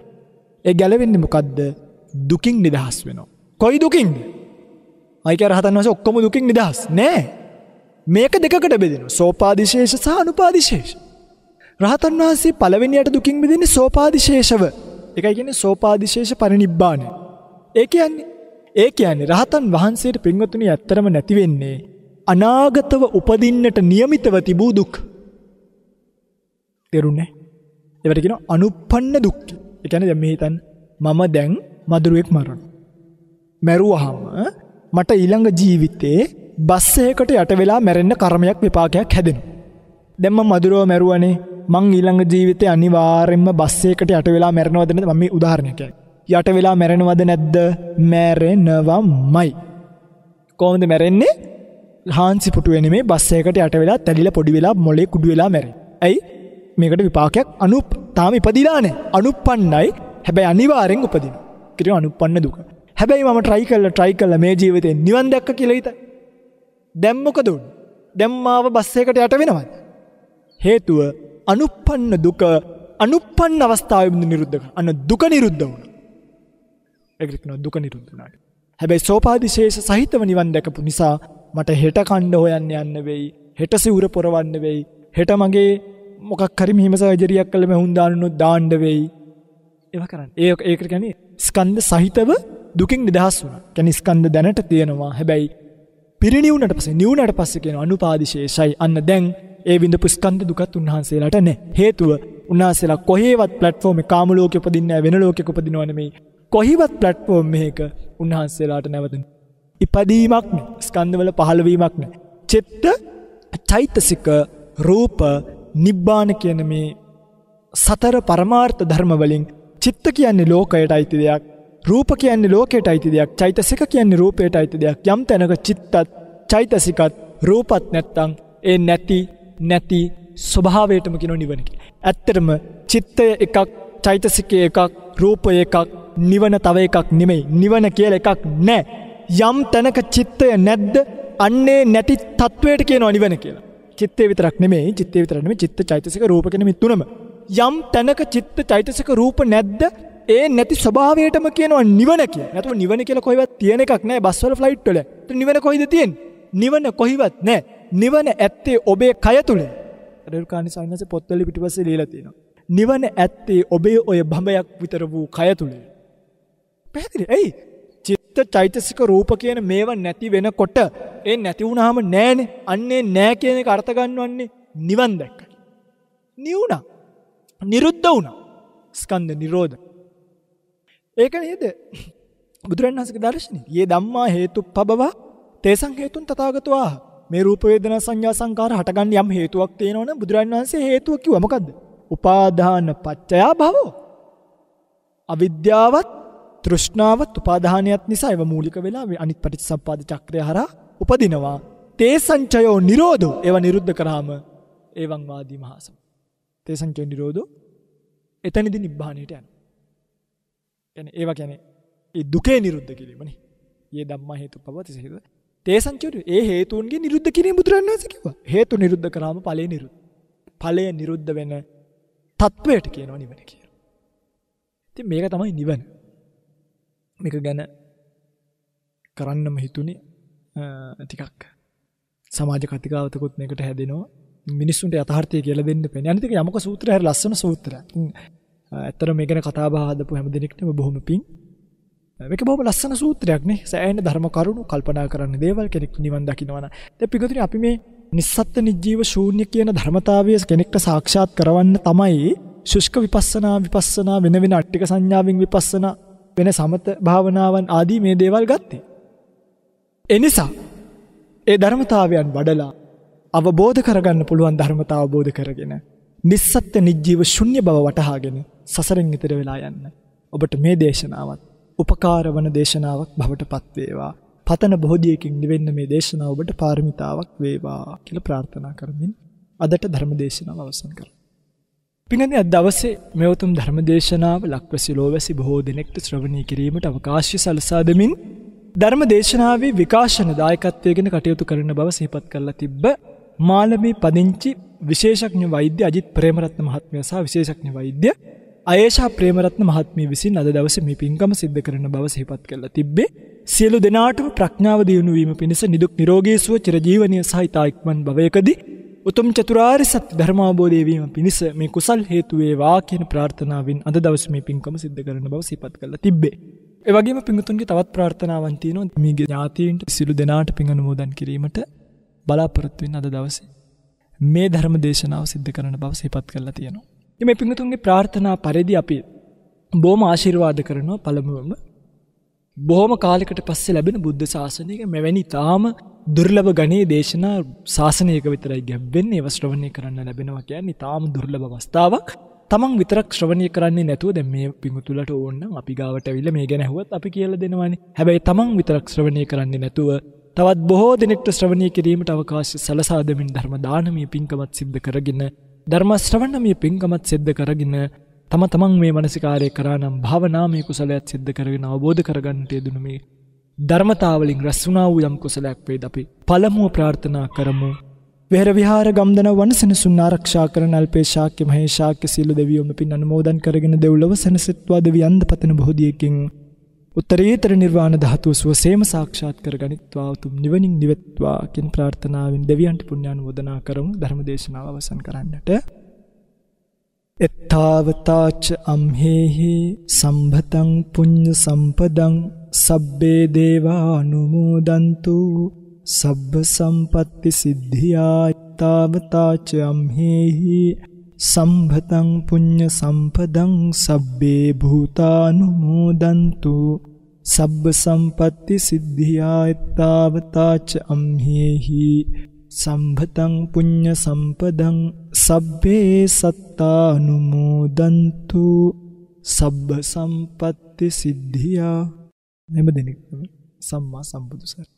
Speaker 1: ඒ ගැලවෙන්නේ මොකද්ද? දුකින් නිදහස් වෙනවා. කොයි දුකින්ද? අයික රහතන් වහන්සේ ඔක්කොම දුකින් නිදහස් නෑ. මේක දෙකකට බෙදෙනවා. සෝපාදිශේෂ සහ අනුපාදිශේෂ. රහතන් වහන්සේ පළවෙනියට දුකින් මිදෙන්නේ සෝපාදිශේෂව. ඒකයි කියන්නේ සෝපාදිශේෂ පරිනිබ්බාණය. ඒ කියන්නේ රහතන් වහන්සේට පින්වතුනි ඇත්තටම නැති වෙන්නේ අනාගතව උපදින්නට නියමිතව තිබූ දුක්. තේරුණේ? ඒවට කියනවා අනුප්පන්න දුක්. ඒ කියන්නේ දැන් මේ හිතන්න මම දැන් මදුරුවෙක් මරනවා. මැරුවහම මට ඊළඟ ජීවිතේ බස් එකකට යට වෙලා මැරෙන්න කර්මයක් විපාකයක් හැදෙනවා. දැන් මම මදුරුව මැරුවනේ. මං ඊළඟ ජීවිතේ අනිවාර්යෙන්ම බස් එකකට යට වෙලා මැරෙනවද නැද්ද? මම මේ උදාහරණයක් කියන්නේ. යට වෙලා මැරෙනවද නැද්ද? මැරෙනවමයි. කොහොමද මැරෙන්නේ? හාන්සි පුටුවේ නෙමේ බස් එකකට යට වෙලා තැලිලා පොඩි වෙලා මොලේ කුඩු වෙලා මැරෙන්නේ. ඇයි? මේකට විපාකයක් තාම ඉපදිලා නැහැ. අනුප්පන්නයි. හැබැයි අනිවාර්යෙන් උපදිනවා. කියන අනුප්පන්න දුක. හැබැයි මම try කළා මේ ජීවිතේ නිවන් දැක්ක කියලා හිතයි. දැන් මොකද උනේ? දැන් මාව බස් එකකට යට වෙනවද? හේතුව අනුප්පන්න දුක අනුප්පන්න අවස්ථාවෙම නිරුද්ධ කරනවා. අන්න දුක නිරුද්ධ වුණා. ඒක කියනවා දුක නිරුද්ධ වුණා. හැබැයි සෝපාදිශේෂ සහිතව නිවන් දැකපු නිසා මට හෙට කණ්ඩ හොයන්න යන්න වෙයි. හෙට සිවුර පොරවන්න වෙයි. හෙට මගේ මොකක් හරි මෙහෙම සර්ජරියක් කළා මම හුඳානුනොත් දාන්න වෙයි. ඒවා කරන්න. ඒක කියන්නේ ස්කන්ධ සහිතව දුකින් නිදහස් වුණා. කියන්නේ ස්කන්ධ දැනට තියෙනවා. හැබැයි පිරිණිවුණට පස්සේ කියන අනුපාදිශේෂයි. අන්න දැන් ඒ විඳපු ස්කන්ධ දුකත් උන්වහන්සේලාට නැහැ. හේතුව උන්වහන්සේලා කොහේවත් ප්ලැට්ෆෝම් එක කාම ලෝකෙ උපදින්නේ නැහැ, වෙන ලෝකෙක උපදිනව නෙමෙයි. කොහේවත් ප්ලැට්ෆෝම් එකක උන්වහන්සේලාට නැවත ඉපදීමක් නැහැ. ස්කන්ධවල පහළවීමක් නැහැ. චිත්ත, චෛතසික, රූප, නිබ්බාන කියන මේ සතර පරමාර්ථ ධර්ම වලින් චිත්ත කියන්නේ ලෝකයට අයිති දෙයක්, රූප කියන්නේ ලෝකයට අයිති දෙයක්, චෛතසික කියන්නේ රූපයට අයිති දෙයක්. යම් තැනක චිත්තත්, චෛතසිකත්, රූපත් නැත්තම් ඒ නැති නැති ස්වභාවයටම කියන නිවන කියලා. ඇත්තටම චිත්තය එකක්, චෛතසිකය එකක්, රූපය එකක්, නිවන තව එකක් නෙමෙයි. නිවන කියලා එකක් නැහැ. යම් තැනක චිත්තය නැද්ද අන්නේ නැති තත්වයට කියනවා නිවන කියලා. චිත්තය විතරක් නෙමෙයි, චිත්ත චෛතසික රූප කියන මේ තුනම. යම් තැනක චිත්ත චෛතසික රූප නැද්ද ඒ නැති ස්වභාවයටම කියනවා නිවන කියලා. නැතුව නිවන කියලා කොහෙවත් තියෙන එකක් නැහැ බස් වල ෆ්ලයිට් වල. නිවන කොහෙද තියෙන්නේ? නිවන කොහෙවත් නැහැ. නිවන ඇත්තේ ඔබේ කය තුල. රේරුකාණි සායනස පොත්වල පිටිපස්සේ ලියලා තියෙනවා. නිවන ඇත්තේ ඔබේ ඔය බඹයක් විතර වූ කය තුල. පැහැදිලි? එයි චිත්ත චෛතසික රූප කියන මේවා නැති වෙනකොට ඒ නැති වුණාම නෑනේ. අන්නේ නෑ කියන එක අර්ථ ගන්නවන්නේ නිවන් දැක්ක. නිවුණා. නිරුද්ධ වුණා. ස්කන්ධ නිරෝධ. ඒක නේද බුදුරණන් වහන්සේගේ දර්ශනය. යේ ධම්මා හේතුප්පබව තේසං හේතුන් තථාගතෝ ආහ. මේ රූප වේදනා සංඥා සංකාර හටගන්න යම් හේතුවක් තියෙනවනම් බුදුරණන් වහන්සේ හේතුව කිව්වා මොකද්ද? උපාදාන පත්‍චය භවෝ. අවිද්‍යාවත් තෘෂ්ණාවත් උපාදානයත් නිසා ඒව මූලික වෙලා අනිත් පටිච්චසමුප්පාද චක්‍රය හරහා උපදිනවා. තේසංචයෝ නිරෝධෝ. ඒව නිරුද්ධ කරාම එවං වාදී මහසම. තේසංචය නිරෝධෝ එතනදී නිබ්බාණයට යනවා. කියන්නේ ඒවා කියන්නේ ඒ දුකේ නිරුද්ධ කිරීමනේ. යේ ධම්මා හේතුප්පව තිසහිත. තේසංචය ඒ හේතුන්ගේ නිරුද්ධ කිරීම බුදුරණන් වහන්සේ කිව්වා. හේතු නිරුද්ධ කරාම ඵලය නිරුද්ධ. ඵලය නිරුද්ධ වෙන තත්වයට කියනවා නිවන කියලා. ඉතින් මේක තමයි නිවන. මේක ගැන කරන්නම හිතුනේ ටිකක් සමාජ කතිකාවතකුත් මේකට හැදෙනවා. මිනිස්සුන්ට යථාර්ථය කියලා දෙන්න පෙන්නේ. අනිත් එක යමක සූත්‍රය හරි ලස්සන සූත්‍රයක්. ඇත්තට මේ ගැන කතා බහ හදපු හැම දෙනෙක්ටම බොහොම පිං. මේක බොහොම ලස්සන සූත්‍රයක් නේ. සෑහෙන ධර්ම කරුණු කල්පනා කරන්න දේවල් කෙනෙක් නිවන් දකින්නවා නම්. දැන් පිටුතුනි අපි මේ නිස්සත්ත්‍ය නිජීව ශූන්‍ය කියන ධර්මතාවය කෙනෙක්ට සාක්ෂාත් කරවන්න තමයි ශුෂ්ක විපස්සනා වෙන වෙන අට්ටික සංඥාවෙන් විපස්සනා වෙන සමත භාවනාවන් ආදී මේ දේවල් ගත්තේ. එනිසා ඒ ධර්මතාවයන් වඩලා අවබෝධ කරගන්න පුළුවන් ධර්මතාව අවබෝධ කරගෙන නිස්සත්ත්‍ය නිජීව ශුන්‍ය බව වටහාගෙන සසරෙන් ඈතර වෙලා යන්න. ඔබට මේ දේශනාවත් උපකාර වන දේශනාවක් බවට පත් වේවා. පතන බෝධියකින් නිවෙන්න මේ දේශනාව ඔබට පාරමිතාවක් වේවා කියලා ප්‍රාර්ථනා කරමින් අදට ධර්ම දේශනාව අවසන් කරමු. පින්වත්නි, අද දවසේ මේ උතුම් ධර්ම දේශනාව ලක්වැසි ලෝවැසි බොහෝ දෙනෙක්ට ශ්‍රවණය කිරීමට අවකාශය සලසා දෙමින් ධර්ම දේශනාවේ විකාශන දායකත්වයෙන් කටයුතු කරන බව සිහිපත් කරලා තිබ්බ මාළමේ පදිංචි විශේෂඥ වෛද්‍ය අජිත් ප්‍රේමරත්න මහත්මයා සහ විශේෂඥ වෛද්‍ය අයේෂා ප්‍රේමරත්න මහත්මිය විසින් අද දවසේ මේ පින්කම සිද්ධ කරන බව සිහිපත් කරලා තිබ්බේ. සියලු දෙනාටම ප්‍රඥාව දියුණු වීම පිණිස නිදුක් නිරෝගී සුව චිරජීවනීය සහ ඉක්මන් භවයකදී උතුම් චතුරාර්ය සත්‍ය ධර්ම අවබෝධය වීම පිණිස මේ කුසල් හේතු වේවා කියන ප්‍රාර්ථනාවෙන් අද දවසේ මේ පින්කම සිද්ධ කරන බව සිහිපත් කරලා තිබ්බේ. ඒ වගේම පින්තුන්ගේ තවත් ප්‍රාර්ථනාවන් තියෙනවා. මේ ඥාතීන්ට සියලු දෙනාට පින් අනුමෝදන් කිරීමට බලාපොරොත්තු වෙන අද දවසේ මේ ධර්ම දේශනාව සිද්ධ කරන බව සිහිපත් කරලා තියෙනවා. මේ පින්තුන්ගේ ප්‍රාර්ථනා පරිදි අපි බොහොම ආශිර්වාද කරනවා. පළමුවම බොහොම කාලයකට පස්සේ ලැබෙන බුද්ධ ශාසනයක මෙවැනි තාම දුර්ලභ ගණයේ දේශනා ශාසනයක විතරයි ගැබ්වෙන්නේ. ඒව ශ්‍රවණය කරන්න ලැබෙනවා කියන්නේ තාම දුර්ලභ අවස්ථාවක්. තමන් විතරක් ශ්‍රවණය කරන්නේ නැතුව දැන් මේ පිඟුතුලට ඕන නම් අපි ගාවට ඇවිල්ලා මේ ගැන අහුවත් අපි කියලා දෙනවානේ. හැබැයි තමන් විතරක් ශ්‍රවණය කරන්නේ නැතුව තවත් බොහෝ දෙනෙක්ට ශ්‍රවණය කිරීමට අවකාශය සලසා දෙමින් ධර්ම දානමය පින්කමත් සිද්ධ කරගෙන ධර්ම ශ්‍රවණමය පින්කමත් සිද්ධ කරගෙන තමන් මේ මනසිකාරය කරා නම් භාවනාමය කුසලයක් සිද්ධ කරගෙන අවබෝධ කරගන්නට යෙදුණු මේ ධර්මතාවලින් රැස් වුණා වූ යම් කුසලයක් වේද අපි පළමුව ප්‍රාර්ථනා කරමු. විහෙර විහාර ගම්දන වනසෙනසුන් ආරක්ෂා කරන අල්පේ ශාක්‍ය මහේ ශාක්‍ය සීල දෙවියොම පින් අනුමෝදන් කරගෙන දෙව්ලොව සැනසෙත්වා දෙවියන්ද පතන බෝධියකින් උත්තරීතර නිර්වාණ ධාතුව සුවසේම සාක්ෂාත් කරගනිත්වා උතුම් නිවනින් නිවෙත්වා කියන ප්‍රාර්ථනාවෙන් දෙවියන්ට පුණ්‍යානුමෝදනා කරමු. ධර්ම දේශනාව අවසන් කරන්නට එත්තාවතාච අම්හෙහි සම්භතං පුඤ්ඤ සම්පදං සබ්බේ දේවානුමෝදන්තු සබ්බ සම්පත්ති සිද්ධියා. එත්තාවතාච අම්හෙහි සම්භතං පුඤ්ඤ සම්පදං සබ්බේ භූතානුමෝදන්තු සබ්බ සම්පත්ති සිද්ධියා. එත්තාවතාච අම්හෙහි සම්භතං පුඤ්ඤ සම්පදං සබ්බේ සත්තානුමෝදන්තු සබ්බ සම්පත්ති සිද්ධියා. එම දෙනෙක්ම සම්මා සම්බුදු සරණයි.